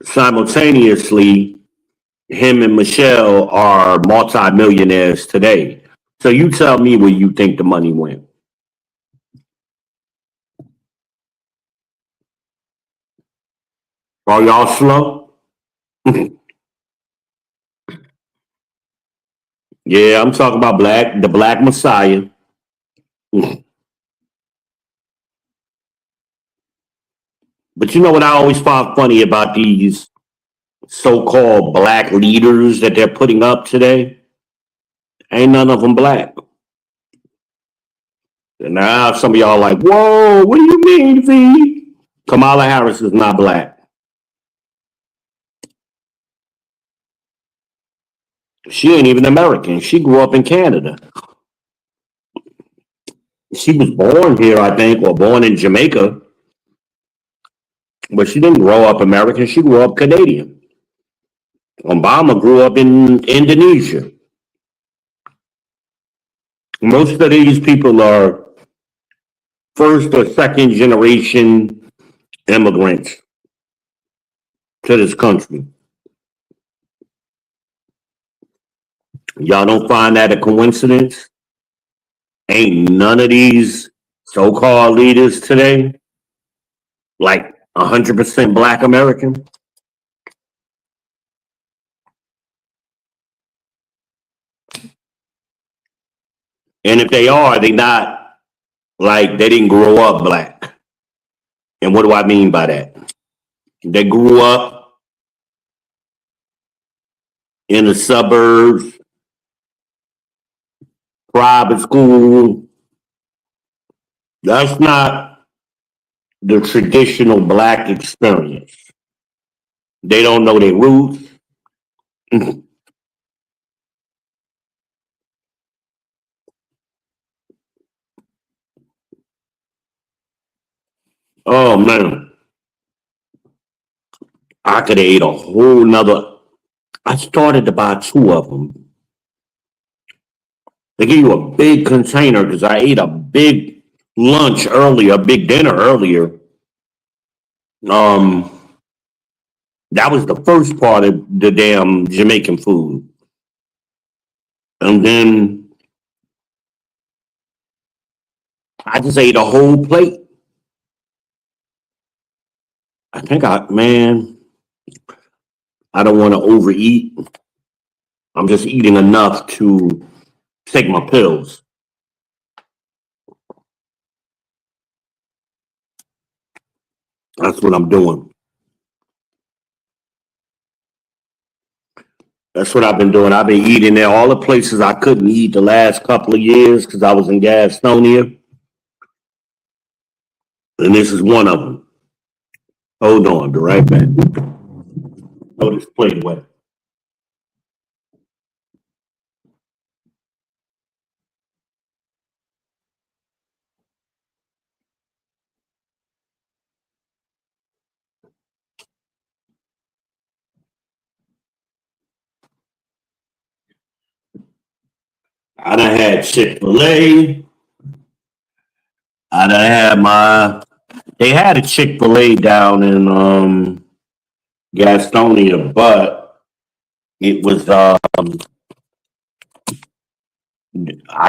Simultaneously, him and Michelle are multimillionaires today. So you tell me where you think the money went. Are y'all slow? Yeah, I'm talking about the Black Messiah. But you know what I always found funny about these so-called black leaders that they're putting up today? Ain't none of them black. And now some of y'all like, whoa, what do you mean, V? Kamala Harris is not black. She ain't even American. She grew up in Canada. She was born here, I think, or born in Jamaica, but she didn't grow up American. She grew up Canadian. Obama grew up in Indonesia. Most of these people are first or second generation immigrants to this country. Y'all don't find that a coincidence? Ain't none of these so-called leaders today like 100% black American? And if they are, they not like they didn't grow up black. And what do I mean by that? They grew up in the suburbs, private school. That's not the traditional black experience. They don't know their roots. Oh man, I could have ate a whole nother. I started to buy two of them. They give you a big container because I ate a big lunch earlier, a big dinner earlier. Um, that was the first part of the damn Jamaican food, and then I just ate a whole plate. I think man, I don't want to overeat. I'm just eating enough to take my pills. That's what I'm doing. That's what I've been doing. I've been eating there. All the places I couldn't eat the last couple of years because I was in Gastonia, and this is one of them. Hold on, be right back. Oh, this plate wet. I done had Chick-fil-A. I done had my. They had a Chick-fil-A down in Gastonia, but it was I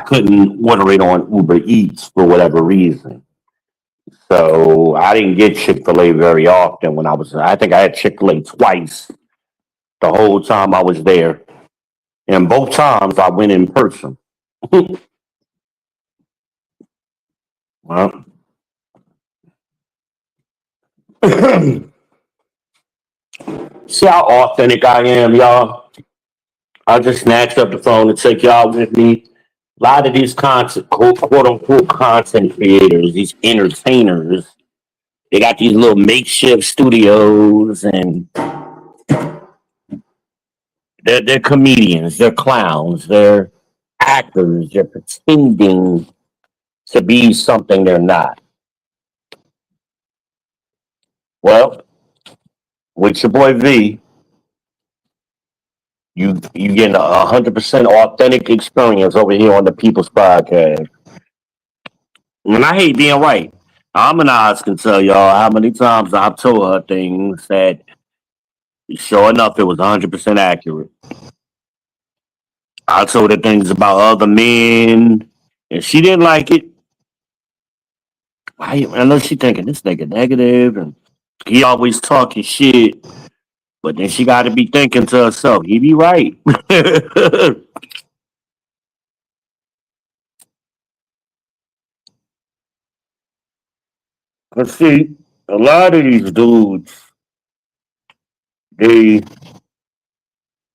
couldn't order it on Uber Eats for whatever reason. So I didn't get Chick-fil-A very often when I was. I think I had Chick-fil-A twice the whole time I was there, and both times I went in person. Well, see how authentic I am, y'all. I just snatched up the phone to take y'all with me. A lot of these content, quote unquote, content creators, these entertainers, they got these little makeshift studios, and they're comedians, they're clowns, they're actors, they're pretending to be something they're not. Well, with your boy V, you getting 100% authentic experience over here on the People's Podcast. And I hate being right. Harmonize can tell y'all how many times I've told her things that, sure enough, it was 100% accurate. I told her things about other men, and she didn't like it. I know she thinking this nigga negative, and he always talking shit. But then she got to be thinking to herself, he be right. But see, a lot of these dudes, they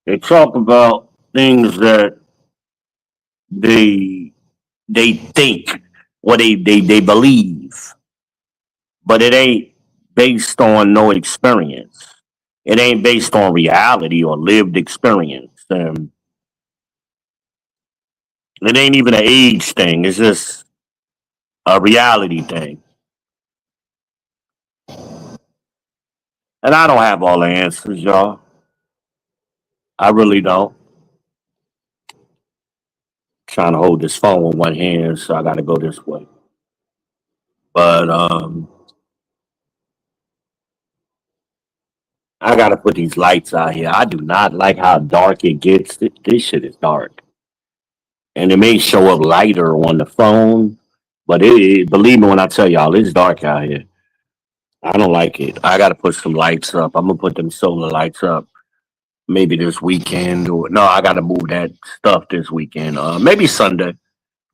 they talk about things that they they think or they believe, but it ain't based on no experience. It ain't based on reality or lived experience. It ain't even an age thing. It's just a reality thing. And I don't have all the answers, y'all. I really don't. Trying to hold this phone with one hand, so I got to go this way. But I got to put these lights out here. I do not like how dark it gets. This shit is dark, and it may show up lighter on the phone, but believe me when I tell y'all, it's dark out here. I don't like it. I got to put some lights up. I'm gonna put them solar lights up maybe this weekend, or no, I got to move that stuff this weekend. Maybe Sunday.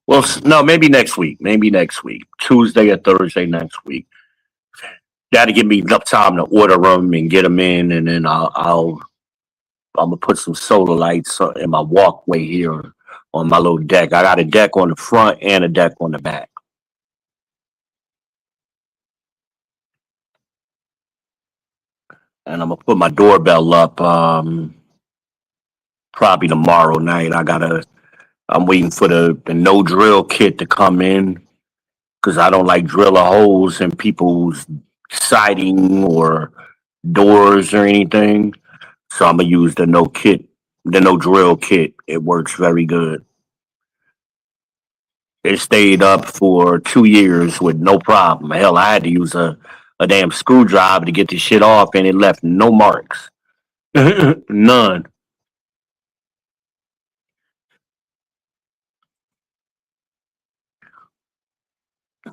Well, no, maybe next week. Maybe next week, Tuesday or Thursday next week. That'll give me enough time to order them and get them in, and then I'm gonna put some solar lights in my walkway here on my little deck. I got a deck on the front and a deck on the back, and I'm gonna put my doorbell up probably tomorrow night. I'm waiting for the no drill kit to come in because I don't like drilling holes in people's siding or doors or anything. So I'm gonna use the no drill kit. It works very good. It stayed up for 2 years with no problem. Hell, I had to use a damn screwdriver to get the shit off, and it left no marks. None.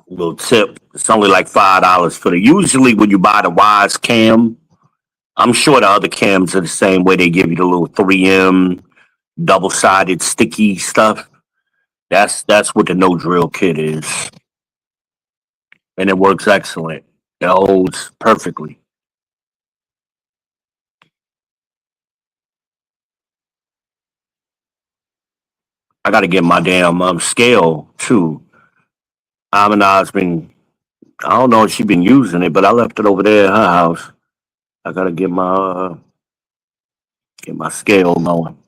Little tip. It's only like $5 for the. Usually, when you buy the Wise cam, I'm sure the other cams are the same way. They give you the little 3M double sided sticky stuff. That's what the no drill kit is, and it works excellent. It holds perfectly. I got to get my damn scale too. Amina's been. I don't know if she's been using it, but I left it over there at her house. I got to get my scale going.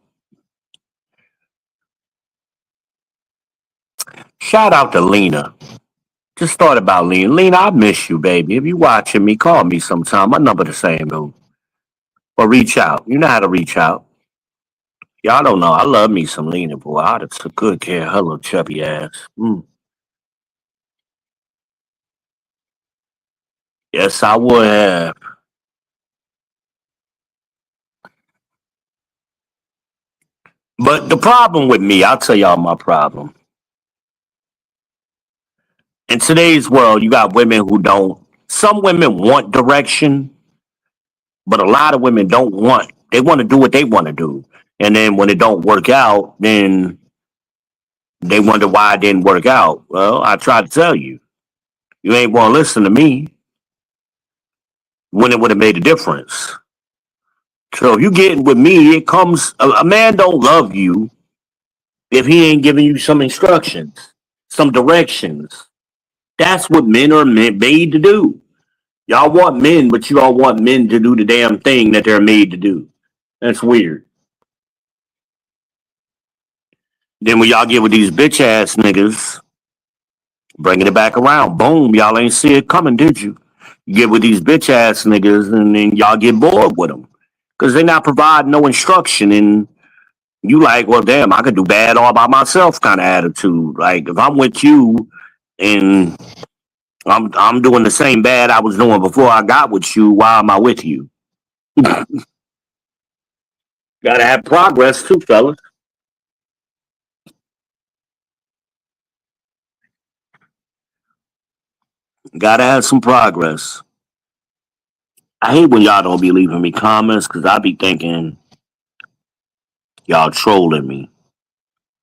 Shout out to Lena. Just thought about Lena. Lena, I miss you, baby. If you watching me, call me sometime. My number the same though. Or reach out. You know how to reach out. Y'all don't know. I love me some Lena, boy. I'd have took good care of her little chubby ass. Yes, I would have. But the problem with me, I'll tell y'all my problem. In today's world, you got women who don't. Some women want direction, but a lot of women don't want. They want to do what they want to do, and then when it don't work out, then they wonder why it didn't work out. Well, I tried to tell you, you ain't want to listen to me when it would have made a difference. So if you getting with me, it comes. A man don't love you if he ain't giving you some instructions, some directions. That's what men are made to do. Y'all want men, but you all want men to do the damn thing that they're made to do. That's weird. Then when y'all get with these bitch ass niggas, bringing it back around, boom, y'all ain't see it coming, did you? You get with these bitch ass niggas, and then y'all get bored with them because they not providing no instruction, and you like, well, damn, I could do bad all by myself, kind of attitude. Like if I'm with you and I'm doing the same bad I was doing before I got with you, why am I with you? Gotta have progress too, fellas. Gotta have some progress. I hate when y'all don't be leaving me comments because I be thinking y'all trolling me,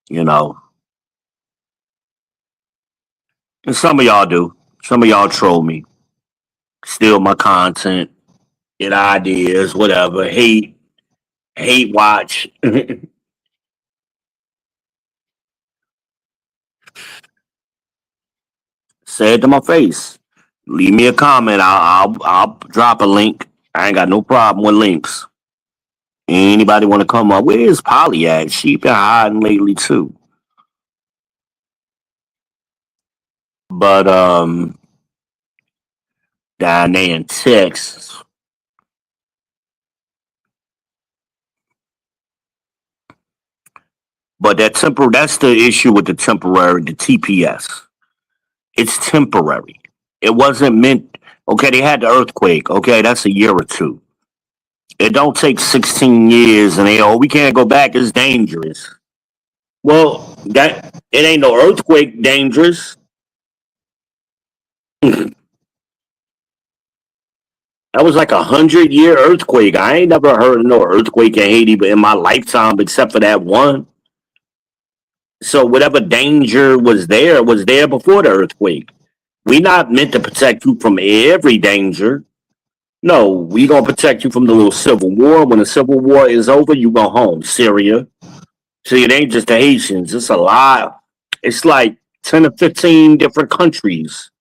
you know. And some of y'all do. Some of y'all troll me, steal my content, get ideas, whatever. Hate watch. Say it to my face. Leave me a comment. I'll drop a link. I ain't got no problem with links. Anybody want to come up? Where is Polly at? She been hiding lately too. But down there in Texas. But that's the issue with the temporary, the TPS. It's temporary. It wasn't meant. Okay, they had the earthquake. Okay, that's a year or two. It don't take 16 years and we can't go back. It's dangerous. Well, that it ain't no earthquake dangerous. That was like 100-year earthquake. I ain't never heard of no earthquake in Haiti, but in my lifetime, except for that one. So whatever danger was there before the earthquake. We not meant to protect you from every danger. No, we gonna protect you from the little civil war. When the civil war is over, you go home. Syria. See, it ain't just the Haitians. It's a lot. It's like 10 or 15 different countries.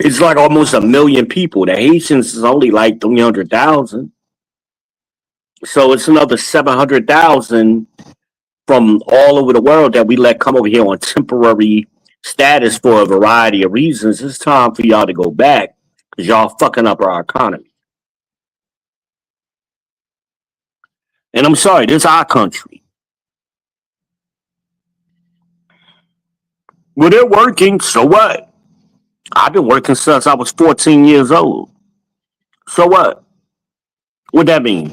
It's like almost a million people. The Haitians is only like 300,000. So it's another 700,000 from all over the world that we let come over here on temporary status for a variety of reasons. It's time for y'all to go back because y'all fucking up our economy. And I'm sorry, this is our country. Well, they're working, so what? I've been working since I was 14 years old. So what? What that mean?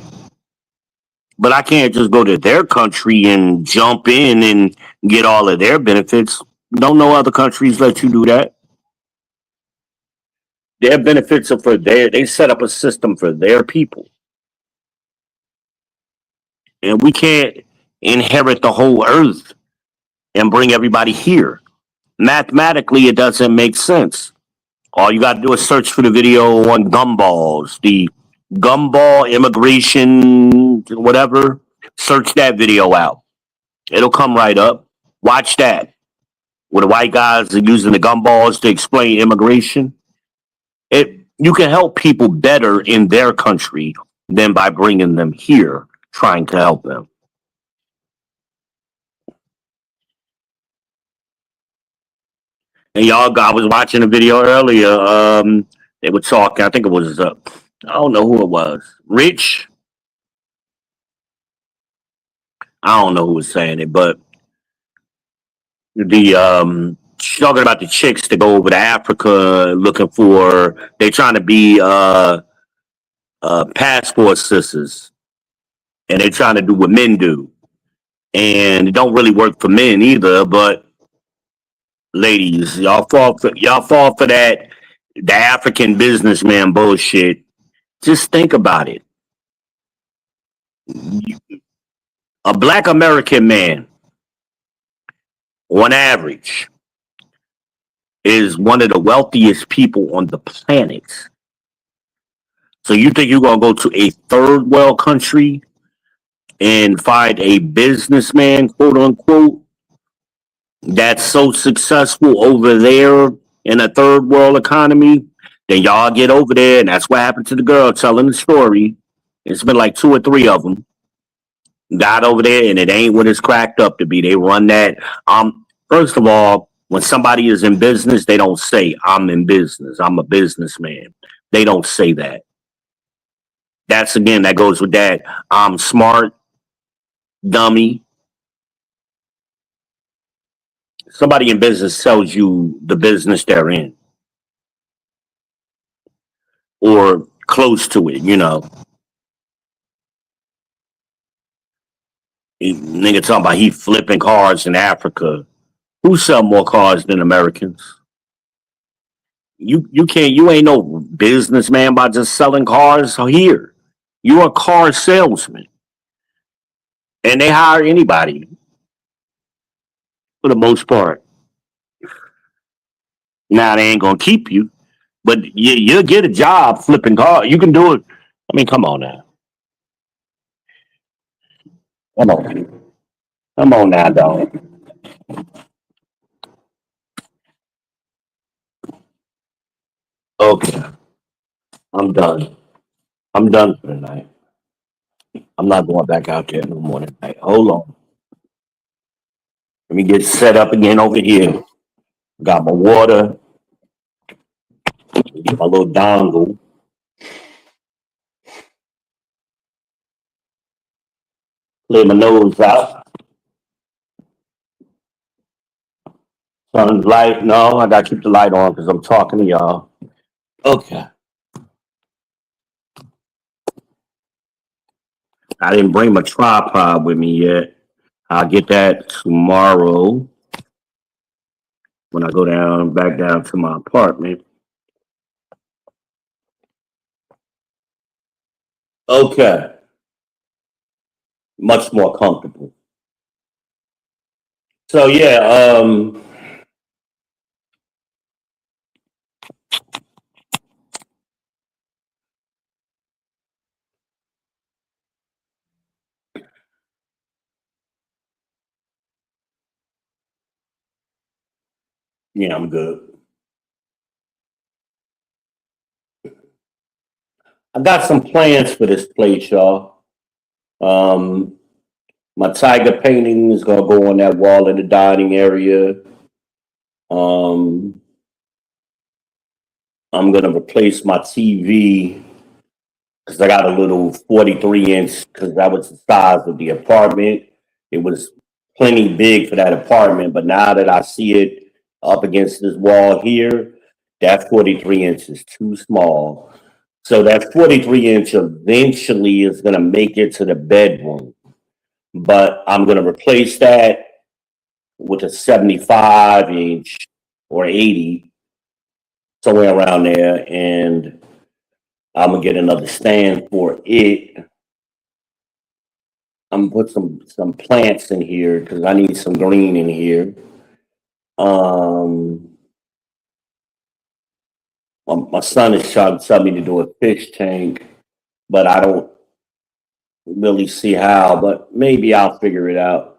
But I can't just go to their country and jump in and get all of their benefits. Don't no other countries let you do that. Their benefits are for they set up a system for their people. And we can't inherit the whole earth and bring everybody here. Mathematically, it doesn't make sense. All you got to do is search for the video on gumballs, the gumball immigration, whatever. Search that video out. It'll come right up. Watch that. Where the white guys are using the gumballs to explain immigration. You can help people better in their country than by bringing them here, trying to help them. And y'all, I was watching a video earlier. They were talking. I think it was, I don't know who it was. Rich. I don't know who was saying it, but talking about the chicks to go over to Africa looking for. They're trying to be passport sisters, and they're trying to do what men do, and it don't really work for men either. But ladies, y'all fall for that the African businessman bullshit. Just think about it. A black American man, on average, is one of the wealthiest people on the planet. So you think you're gonna go to a third world country and find a businessman, quote unquote, that's so successful over there in a third world economy? Then y'all get over there, and that's what happened to the girl telling the story. It's been like 2 or 3 of them got over there, and it ain't what it's cracked up to be. They run that. First of all, when somebody is in business, they don't say, I'm in business. I'm a businessman. They don't say that. That's, again, that goes with that. I'm smart, dummy. Somebody in business tells you the business they're in. Or close to it, you know. Nigga talking about he flipping cars in Africa. Who sell more cars than Americans? You ain't no businessman by just selling cars here. You're a car salesman. And they hire anybody for the most part. Now they ain't gonna keep you, but you'll get a job flipping cars. You can do it. I mean, come on now. Come on now, dog. Okay, I'm done. I'm done for the night. I'm not going back out there no more tonight. Hold on. Let me get set up again over here. Got my water. Get my little dongle. Clear my nose out. Turn the light. No, I gotta keep the light on because I'm talking to y'all. Okay. I didn't bring my tripod with me yet. I'll get that tomorrow when I go back down to my apartment. Okay. Much more comfortable. So yeah, yeah, I'm good. I got some plans for this place, y'all. Um, my tiger painting is gonna go on that wall in the dining area. Um, I'm gonna replace my TV because I got a little 43-inch because that was the size of the apartment. It was plenty big for that apartment, but now that I see it up against this wall here, that 43 inch is too small. So that 43-inch eventually is gonna make it to the bedroom, but I'm gonna replace that with a 75-inch or 80, somewhere around there, and I'm gonna get another stand for it. I'm gonna put some plants in here because I need some green in here. Um, my son is trying to tell me to do a fish tank, but I don't really see how. But maybe I'll figure it out.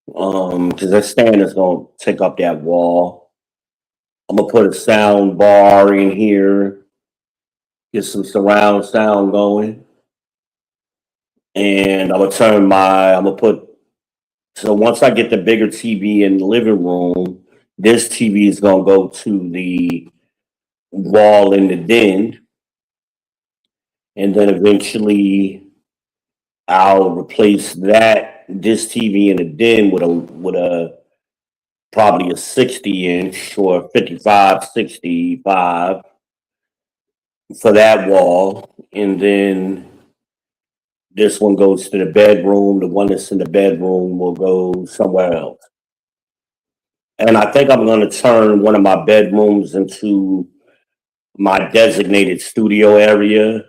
Because that stand is gonna take up that wall. I'm gonna put a sound bar in here, get some surround sound going, and I'm gonna put. So once I get the bigger TV in the living room, this TV is gonna go to the wall in the den, and then eventually I'll replace this TV in the den with a probably a 60-inch or 55, 65 for that wall, and then this one goes to the bedroom. The one that's in the bedroom will go somewhere else. And I think I'm going to turn one of my bedrooms into my designated studio area.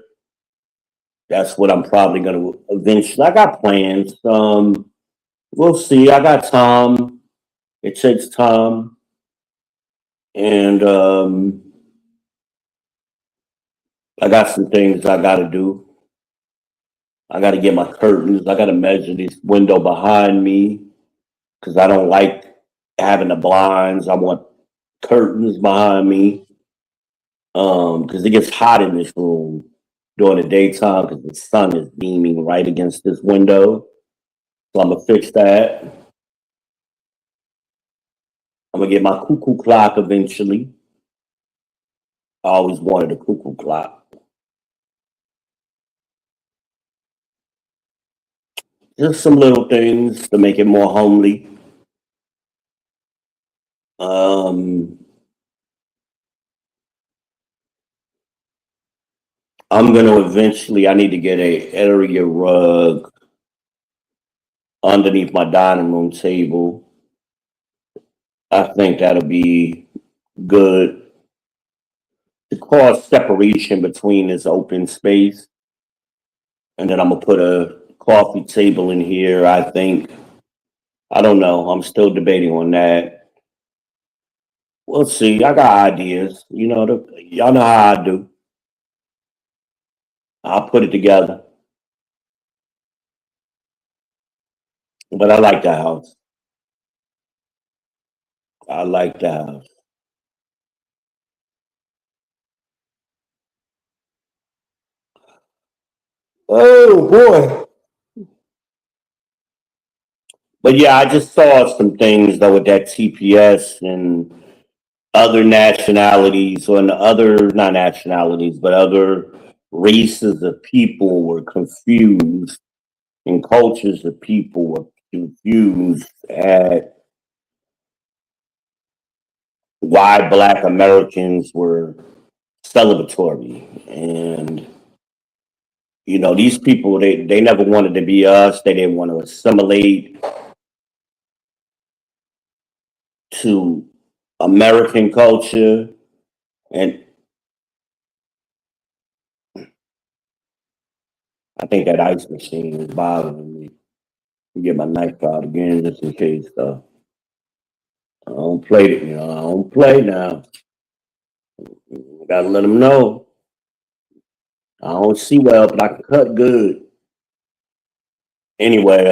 That's what I'm probably going to eventually. I got plans. We'll see. I got time. It takes time, and I got some things I got to do. I got to get my curtains. I got to measure this window behind me because I don't like having the blinds. I want curtains behind me because it gets hot in this room during the daytime because the sun is beaming right against this window. So I'm gonna fix that. I'm gonna get my cuckoo clock eventually. I always wanted a cuckoo clock. Just some little things to make it more homely. Um, I'm gonna eventually. I need to get a area rug underneath my dining room table. I think that'll be good to cause separation between this open space. And then I'm gonna put a coffee table in here. I think. I don't know. I'm still debating on that. We'll see. I got ideas. Y'all know how I do. I'll put it together. But I like the house. I like the house. Oh boy. But yeah, I just saw some things though with that TPS and other nationalities, or other not nationalities, but other races of people were confused, and cultures of people were confused at why Black Americans were celebratory. And these people, they never wanted to be us. They didn't want to assimilate to American culture. And I think that ice machine is bothering me. Get my knife out again just in case though. I don't play it, I don't play now. Gotta let them know. I don't see well, but I can cut good. Anyway,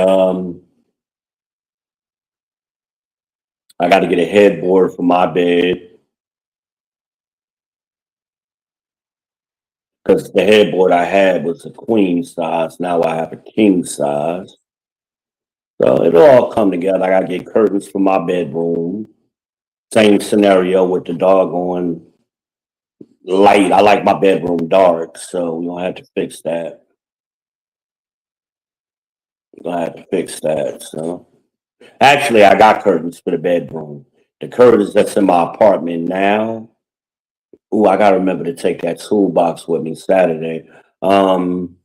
I got to get a headboard for my bed because the headboard I had was a queen size. Now I have a king size. So it'll all come together. I got to get curtains for my bedroom. Same scenario with the doggone light. I like my bedroom dark, so we're gonna have to fix that. We're gonna have to fix that. So actually I got curtains for the bedroom. The curtains that's in my apartment now. Ooh, I gotta remember to take that toolbox with me Saturday. Um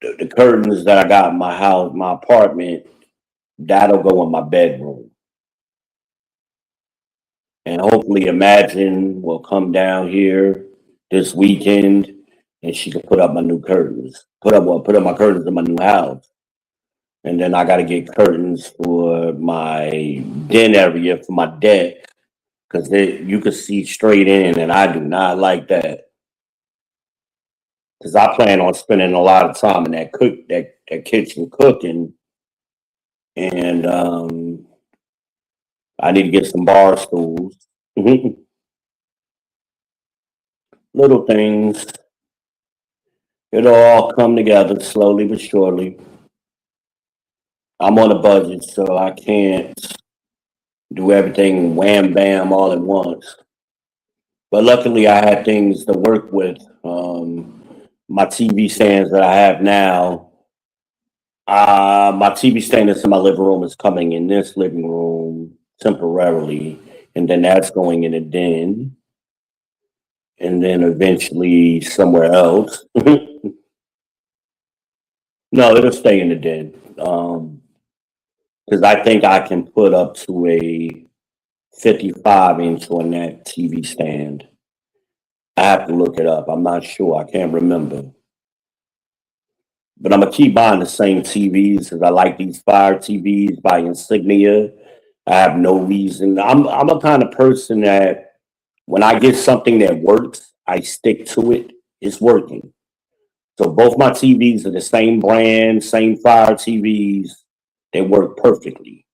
the curtains that I got in my house, my apartment, that'll go in my bedroom. And hopefully Imagine will come down here this weekend and she can put up my new curtains. Put up my curtains in my new house. And then I gotta get curtains for my den area for my deck because you can see straight in and I do not like that. Because I plan on spending a lot of time in that kitchen cooking and I need to get some bar stools. Little things. It'll all come together slowly but surely. I'm on a budget, so I can't do everything wham bam all at once. But luckily, I had things to work with. My TV stands that I have now, my TV stand that's in my living room is coming in this living room temporarily, and then that's going in a den, and then eventually somewhere else. No, it'll stay in the den. Because I think I can put up to a 55-inch on that TV stand. I have to look it up. I'm not sure. I can't remember. But I'm gonna keep buying the same TVs because I like these Fire TVs by Insignia. I have no reason. I'm a kind of person that when I get something that works, I stick to it. It's working. So both my TVs are the same brand, same Fire TVs. They work perfectly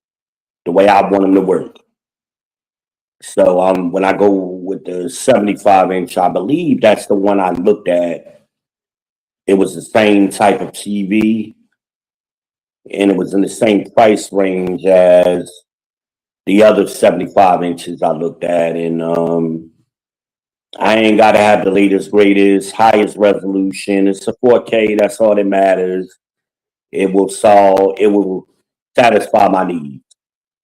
the way I want them to work. So when I go with the 75-inch, I believe that's the one I looked at. It was the same type of TV, and it was in the same price range as the other 75 inches I looked at. And I ain't got to have the latest, greatest, highest resolution. It's a 4K. That's all that matters. It will satisfy my needs.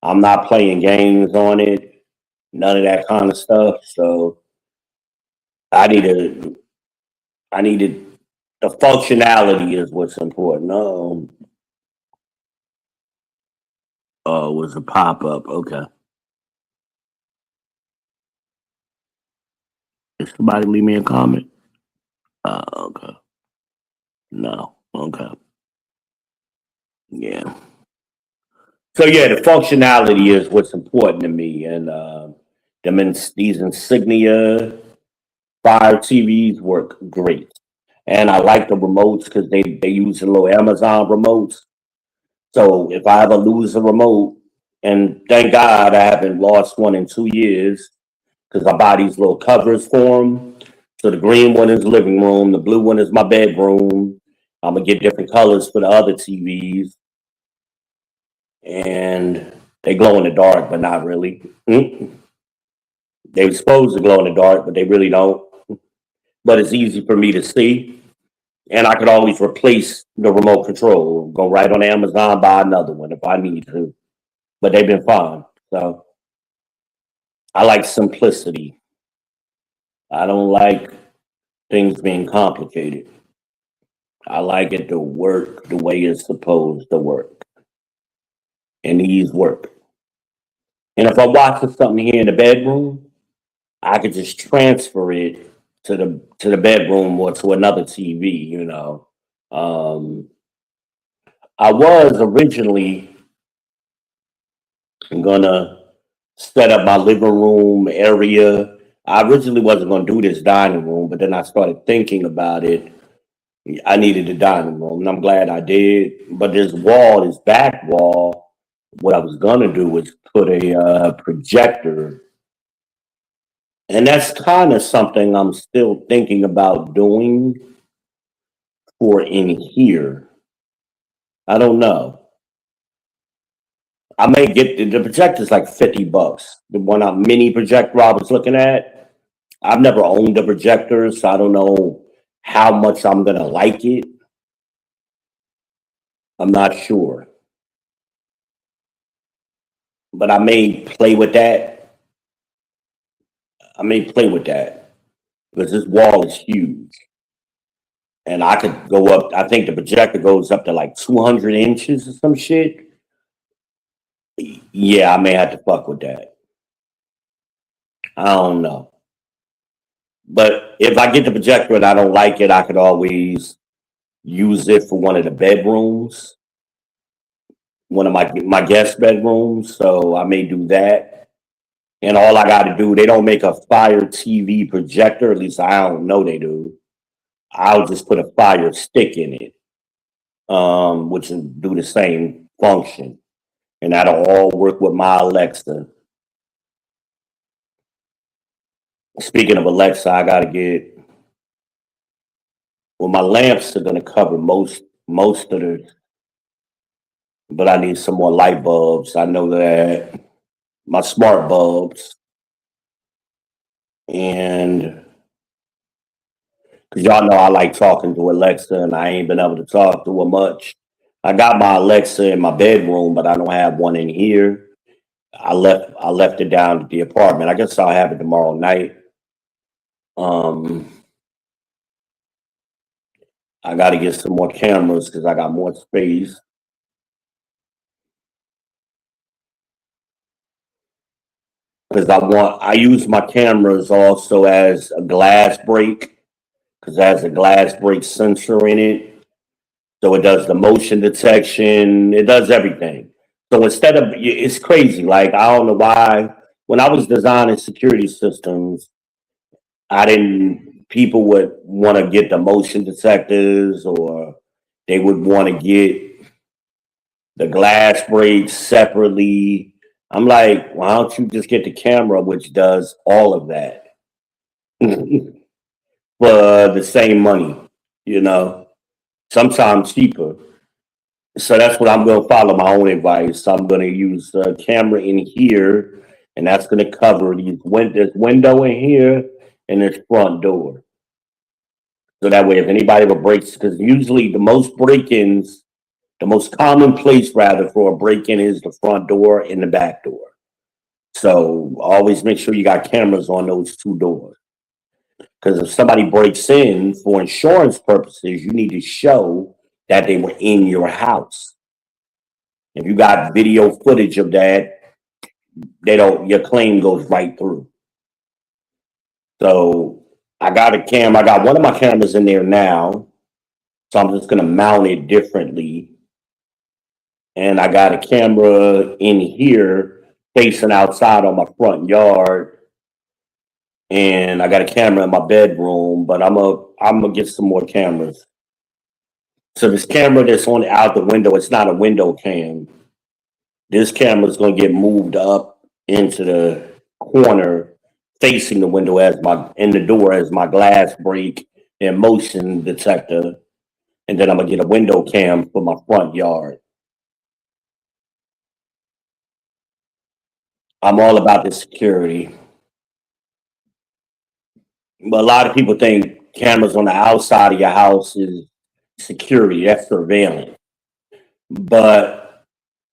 I'm not playing games on it, none of that kind of stuff. So I need to I needed the functionality is what's important. Oh, it was a pop up. Okay. Did somebody leave me a comment? Okay. No. Okay. Yeah. So yeah, the functionality is what's important to me, and these Insignia Fire TVs work great, and I like the remotes because they use the little Amazon remotes. So if I ever lose a remote, and thank God I haven't lost one in 2 years, because I buy these little covers for them. So the green one is living room, the blue one is my bedroom. I'm gonna get different colors for the other TVs, and they glow in the dark, but not really. They're supposed to glow in the dark, but they really don't. But it's easy for me to see, and I could always replace the remote control. Go right on Amazon, buy another one if I need to. But they've been fine. So I like simplicity. I don't like things being complicated. I like it to work the way it's supposed to work. And these work. And if I'm watching something here in the bedroom, I could just transfer it to the bedroom or to another TV. Um, I was originally gonna set up my living room area. I originally wasn't gonna do this dining room, but then I started thinking about it. I needed a dining room, and I'm glad I did. But this back wall, what I was gonna do was put a projector, and that's kind of something I'm still thinking about doing for in here. I don't know. I may get the projector's like $50. The one mini projector I was looking at. I've never owned a projector, so I don't know how much I'm gonna like it. I'm not sure, but I may play with that. I may play with that because this wall is huge, and I could go up. I think the projector goes up to like 200 inches or some shit. Yeah, I may have to fuck with that. I don't know. But if I get the projector and I don't like it, I could always use it for one of the bedrooms, one of my guest bedrooms. So I may do that. And all I got to do, they don't make a Fire TV projector. At least I don't know they do. I'll just put a Fire Stick in it, which will do the same function, and that'll all work with my Alexa. Speaking of Alexa, I got to get. Well, my lamps are gonna cover most of the, but I need some more light bulbs. I know that my smart bulbs, and because y'all know I like talking to Alexa, and I ain't been able to talk to her much. I got my Alexa in my bedroom, but I don't have one in here. I left it down at the apartment. I guess I'll have it tomorrow night. Um, I got to get some more cameras because I got more space. Because I use my cameras also as a glass break because it has a glass break sensor in it. So it does the motion detection, it does everything. So instead of, it's crazy. Like, I don't know why, when I was designing security systems, people would want to get the motion detectors or they would want to get the glass breaks separately. I'm like, why don't you just get the camera, which does all of that for the same money, you know, sometimes cheaper. So that's what I'm going to follow my own advice. I'm going to use the camera in here, and that's going to cover this window in here and this front door. So that way, if anybody ever breaks, because usually the most common place rather for a break-in is the front door and the back door. So always make sure you got cameras on those two doors. Because if somebody breaks in for insurance purposes, you need to show that they were in your house. If you got video footage of that, your claim goes right through. So I got I got one of my cameras in there now. So I'm just gonna mount it differently. And I got a camera in here facing outside on my front yard. And I got a camera in my bedroom, but I'm gonna get some more cameras. So this camera that's on out the window, it's not a window cam. This camera is going to get moved up into the corner facing the window in the door as my glass break and motion detector. And then I'm going to get a window cam for my front yard. I'm all about the security. But a lot of people think cameras on the outside of your house is security, that's surveillance. But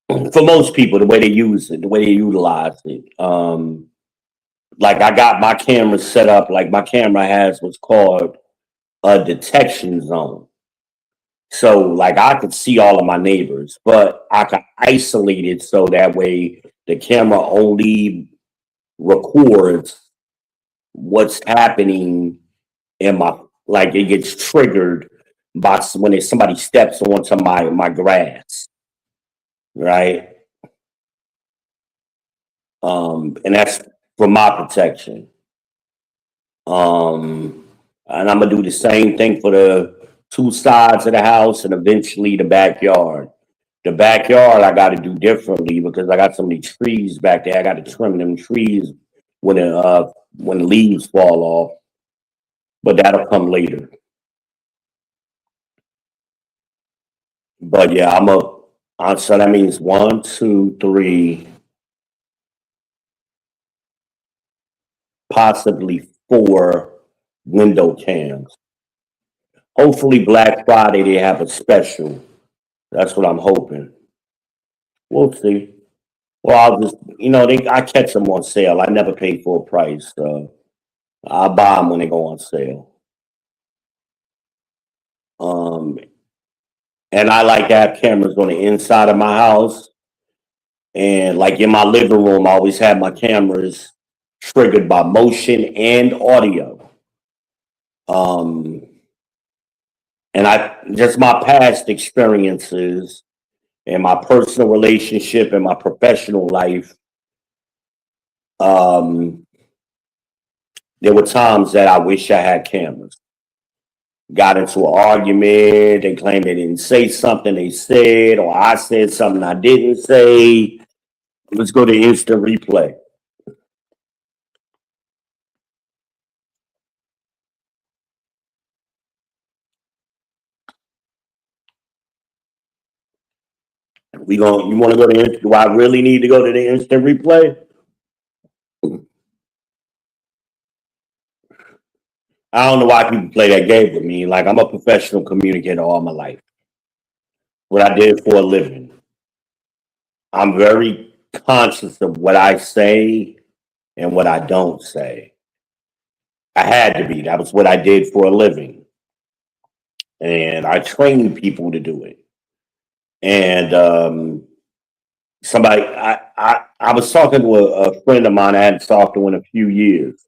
for most people, the way they use it, the way they utilize it, like I got my camera set up, like my camera has what's called a detection zone. So like I could see all of my neighbors, but I could isolate it so that way the camera only records what's happening in my, like it gets triggered by when somebody steps onto my grass, right? And that's for my protection. And I'm gonna do the same thing for the two sides of the house and eventually the backyard. The backyard I got to do differently because I got so many trees back there. I got to trim them trees when the leaves fall off. But that'll come later. But yeah, So that means one, two, three, possibly four window cams. Hopefully Black Friday they have a special. That's what I'm hoping. We'll see. Well, I'll just, I catch them on sale. I never pay full price, so I buy them when they go on sale. Um, and I like to have cameras on the inside of my house, and like in my living room, I always have my cameras triggered by motion and audio. Um, and I just my past experiences and my personal relationship and my professional life. Um, there were times that I wish I had cameras. Got into an argument. They claimed they didn't say something they said, or I said something I didn't say. Let's go to instant replay. You want to go to, do I really need to go to the instant replay? I don't know why people play that game with me. Like, I'm a professional communicator all my life. What I did for a living. I'm very conscious of what I say and what I don't say. I had to be. That was what I did for a living. And I trained people to do it. And I was talking to a friend of mine I hadn't talked to in a few years.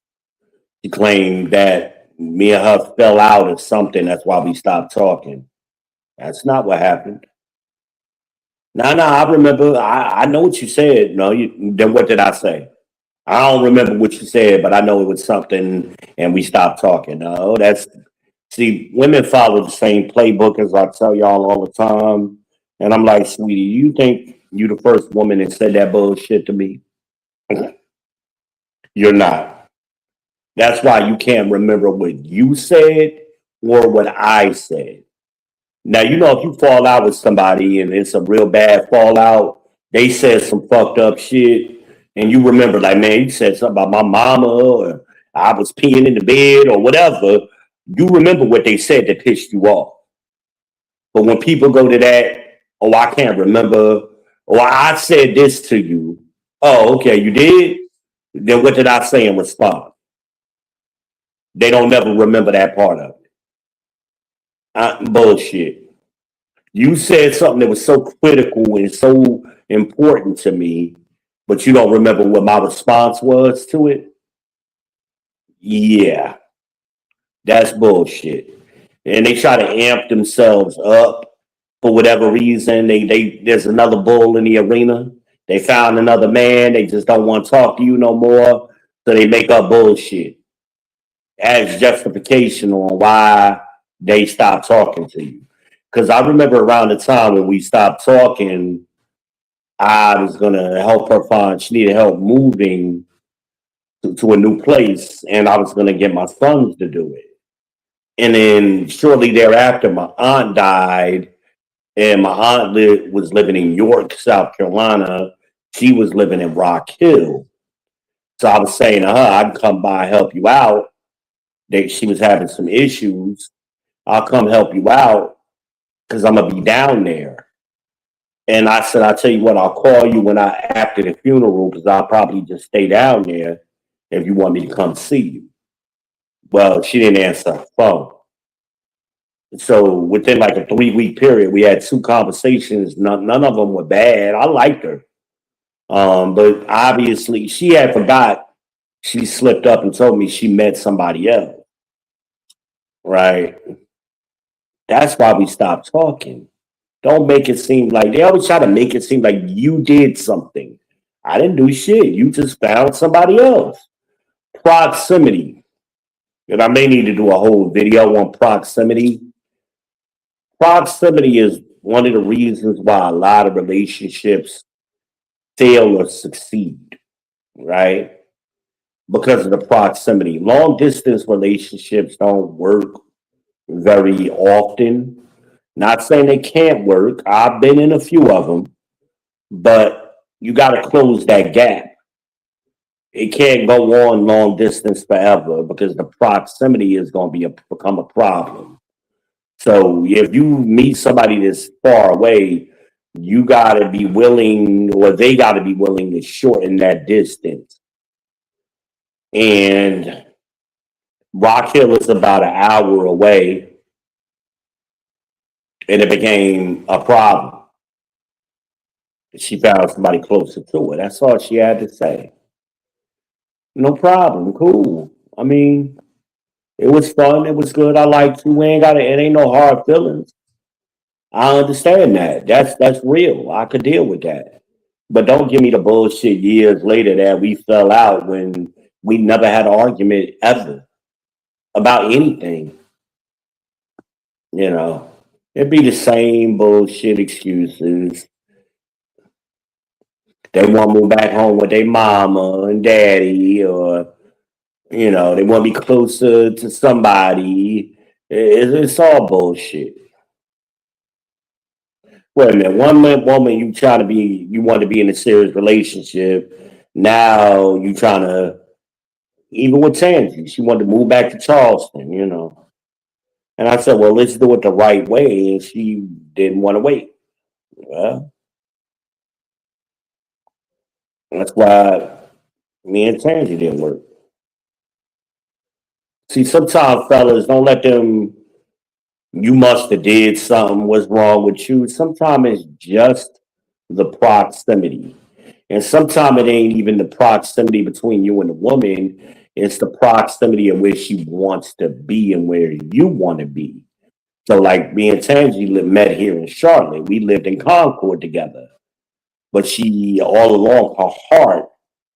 She claimed that me and her fell out or something. That's why we stopped talking. That's not what happened. No, I remember. I know what you said. No, then what did I say? I don't remember what you said, but I know it was something, and we stopped talking. No, see, women follow the same playbook as I tell y'all all the time, and I'm like, sweetie, you think you the first woman that said that bullshit to me? You're not. That's why you can't remember what you said or what I said. Now, if you fall out with somebody and it's a real bad fallout, they said some fucked up shit, and you remember, like, man, you said something about my mama, or I was peeing in the bed, or whatever. You remember what they said that pissed you off. But when people go to that, oh, I can't remember, or I said this to you. Oh, okay, you did? Then what did I say in response? They don't never remember that part of it. Bullshit. You said something that was so critical and so important to me, but you don't remember what my response was to it? Yeah, that's bullshit. And they try to amp themselves up for whatever reason. There's another bull in the arena. They found another man. They just don't want to talk to you no more. So they make up bullshit as justification on why they stopped talking to you. Because I remember around the time when we stopped talking, I was gonna help her find. She needed help moving to a new place, and I was gonna get my sons to do it. And then shortly thereafter, my aunt died, and my aunt was living in York, South Carolina. She was living in Rock Hill. So I was saying to her, I'd come by help you out. She was having some issues. I'll come help you out because I'm gonna be down there. And I said, I'll tell you what, I'll call you after the funeral because I'll probably just stay down there if you want me to come see you. Well, she didn't answer her phone. So within like a 3-week period, we had 2 conversations. None of them were bad. I liked her. But obviously she had forgot. She slipped up and told me she met somebody else. Right. That's why we stopped talking. Don't make it seem like they always try to make it seem like you did something. I didn't do shit. You just found somebody else. Proximity. And I may need to do a whole video on proximity. Proximity is one of the reasons why a lot of relationships fail or succeed, right? Because of the proximity. Long distance relationships don't work very often Not saying they can't work. I've been in a few of them, but you got to close that gap. It can't go on long distance forever because the proximity is going to become a problem. So if you meet somebody that's far away, you got to be willing, or they got to be willing to shorten that distance. And Rock Hill is about an hour away, and it became a problem. She found somebody closer to her. That's all she had to say. No problem. Cool. I mean, it was fun. It was good. I liked you. We ain't got it. It ain't no hard feelings. I understand that. That's real. I could deal with that. But don't give me the bullshit years later that we fell out when we never had an argument ever about anything. You know, it'd be the same bullshit excuses. They want to move back home with their mama and daddy, or they want to be closer to somebody. It's all bullshit. Wait a minute. One moment you want to be in a serious relationship. Now you trying to, even with Tansy, she wanted to move back to Charleston. And I said, well, let's do it the right way. And she didn't want to wait. Well, that's why me and Tansy didn't work. See, sometimes fellas, don't let them, you must have did something, what's wrong with you. Sometimes it's just the proximity. And sometimes it ain't even the proximity between you and the woman. It's the proximity of where she wants to be and where you want to be. So, like me and Tangi met here in Charlotte. We lived in Concord together. But she, all along, her heart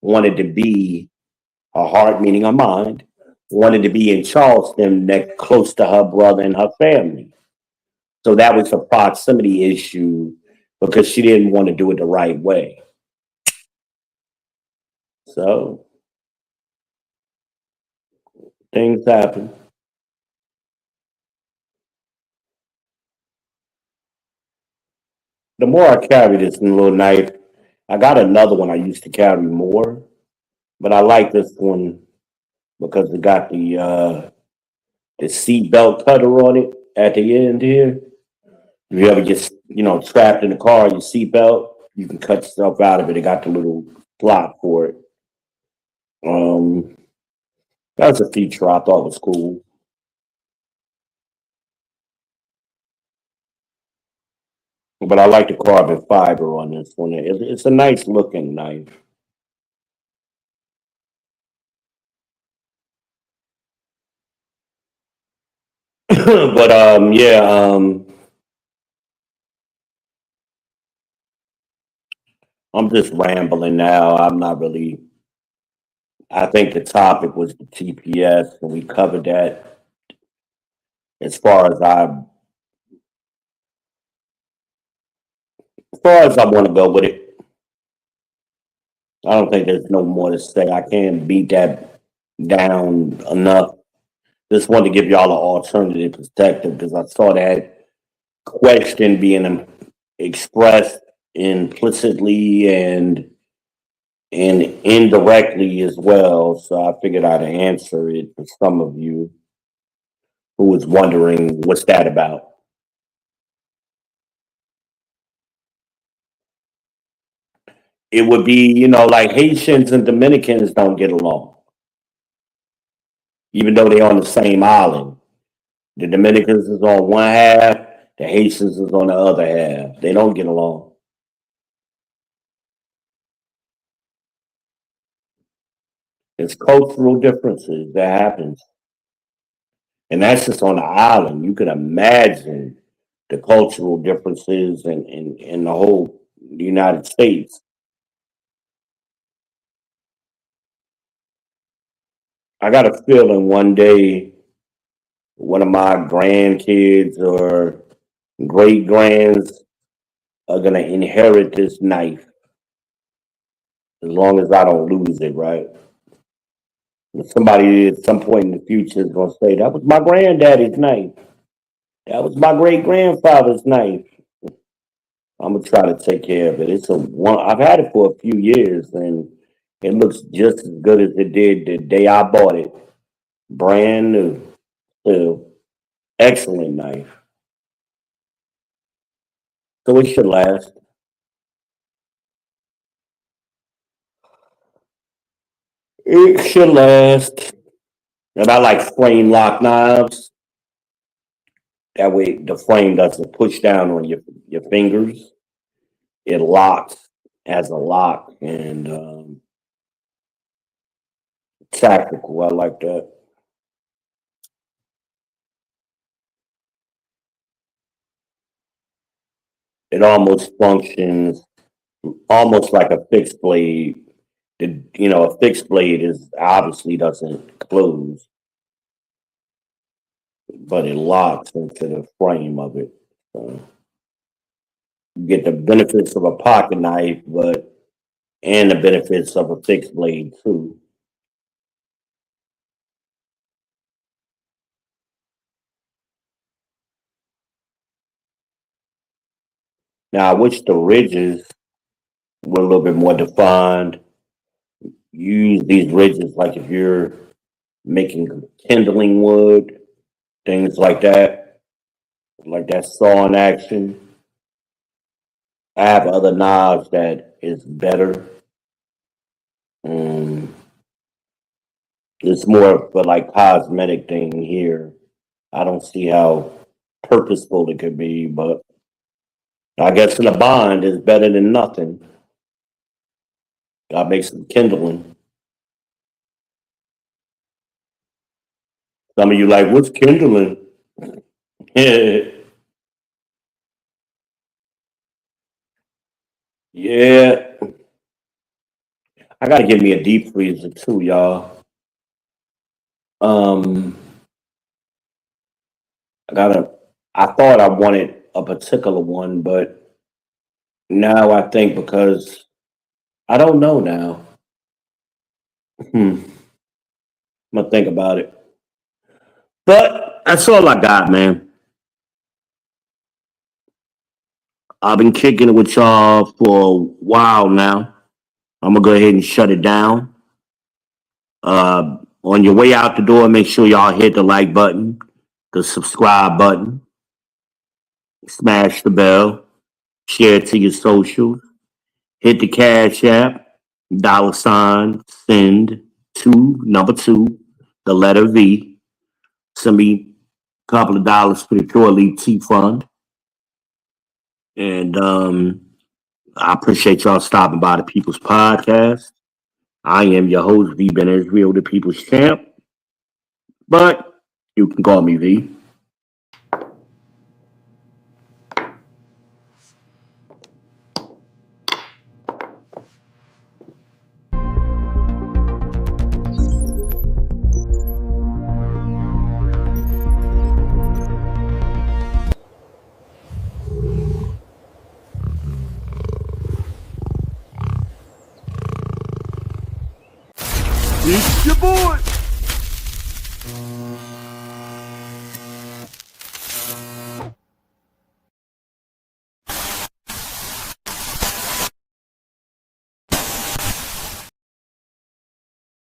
wanted to be, her heart meaning her mind, wanted to be in Charleston, next close to her brother and her family. So that was a proximity issue because she didn't want to do it the right way. So things happen. The more I carry this little knife, I got another one I used to carry more, but I like this one because it got the seat belt cutter on it at the end here. If you ever get trapped in the car, your seat belt, you can cut yourself out of it. It got the little slot for it. Um, that's a feature I thought was cool. But I like the carbon fiber on this one. It's a nice looking knife. But yeah, I'm just rambling now. I'm not really. I think the topic was the TPS, and we covered that as far as I want to go with it. I don't think there's no more to say. I can't beat that down enough. Just wanted to give y'all an alternative perspective because I saw that question being expressed implicitly and indirectly as well. So I figured I'd answer it for some of you who was wondering what's that about. It would be, like Haitians and Dominicans don't get along, even though they're on the same island. The Dominicans is on one half, the Haitians is on the other half. They don't get along. It's cultural differences that happens. And that's just on the island. You can imagine the cultural differences in the whole United States. I got a feeling one day one of my grandkids or great grands are gonna inherit this knife as long as I don't lose it, right? Somebody at some point in the future is gonna say that was my granddaddy's knife. That was my great grandfather's knife. I'm gonna try to take care of it. It's a one. I've had it for a few years, and it looks just as good as it did the day I bought it. Brand new. Still excellent knife. So it should last. It should last. And I like flame lock knives. That way the flame doesn't push down on your fingers. It locks as a lock and tactical. I like that. It almost functions almost like a fixed blade. A fixed blade is obviously doesn't close, but it locks into the frame of it. So you get the benefits of a pocket knife, but and the benefits of a fixed blade too. Now I wish the ridges were a little bit more defined. Use these ridges like if you're making kindling wood, things like that sawing action. I have other knives that is better. Um, it's more of a like cosmetic thing here. I don't see how purposeful it could be, but I guess in a bond is better than nothing. God makes some kindling. Some of you like, what's kindling? Yeah, I gotta get me a deep freezer too, y'all. Um, I gotta. I thought I wanted a particular one, but now I think because I don't know now. I'm gonna think about it. But that's all I got, man. I've been kicking it with y'all for a while now. I'm gonna go ahead and shut it down. On your way out the door, make sure y'all hit the like button, the subscribe button, smash the bell, share it to your socials, hit the cash app, $ send to number two, the letter V. Send me a couple of dollars for the Pure Elite Tea Fund. And I appreciate y'all stopping by the People's Podcast. I am your host, V. Ben Israel, the People's Champ. But you can call me V. It's your boy.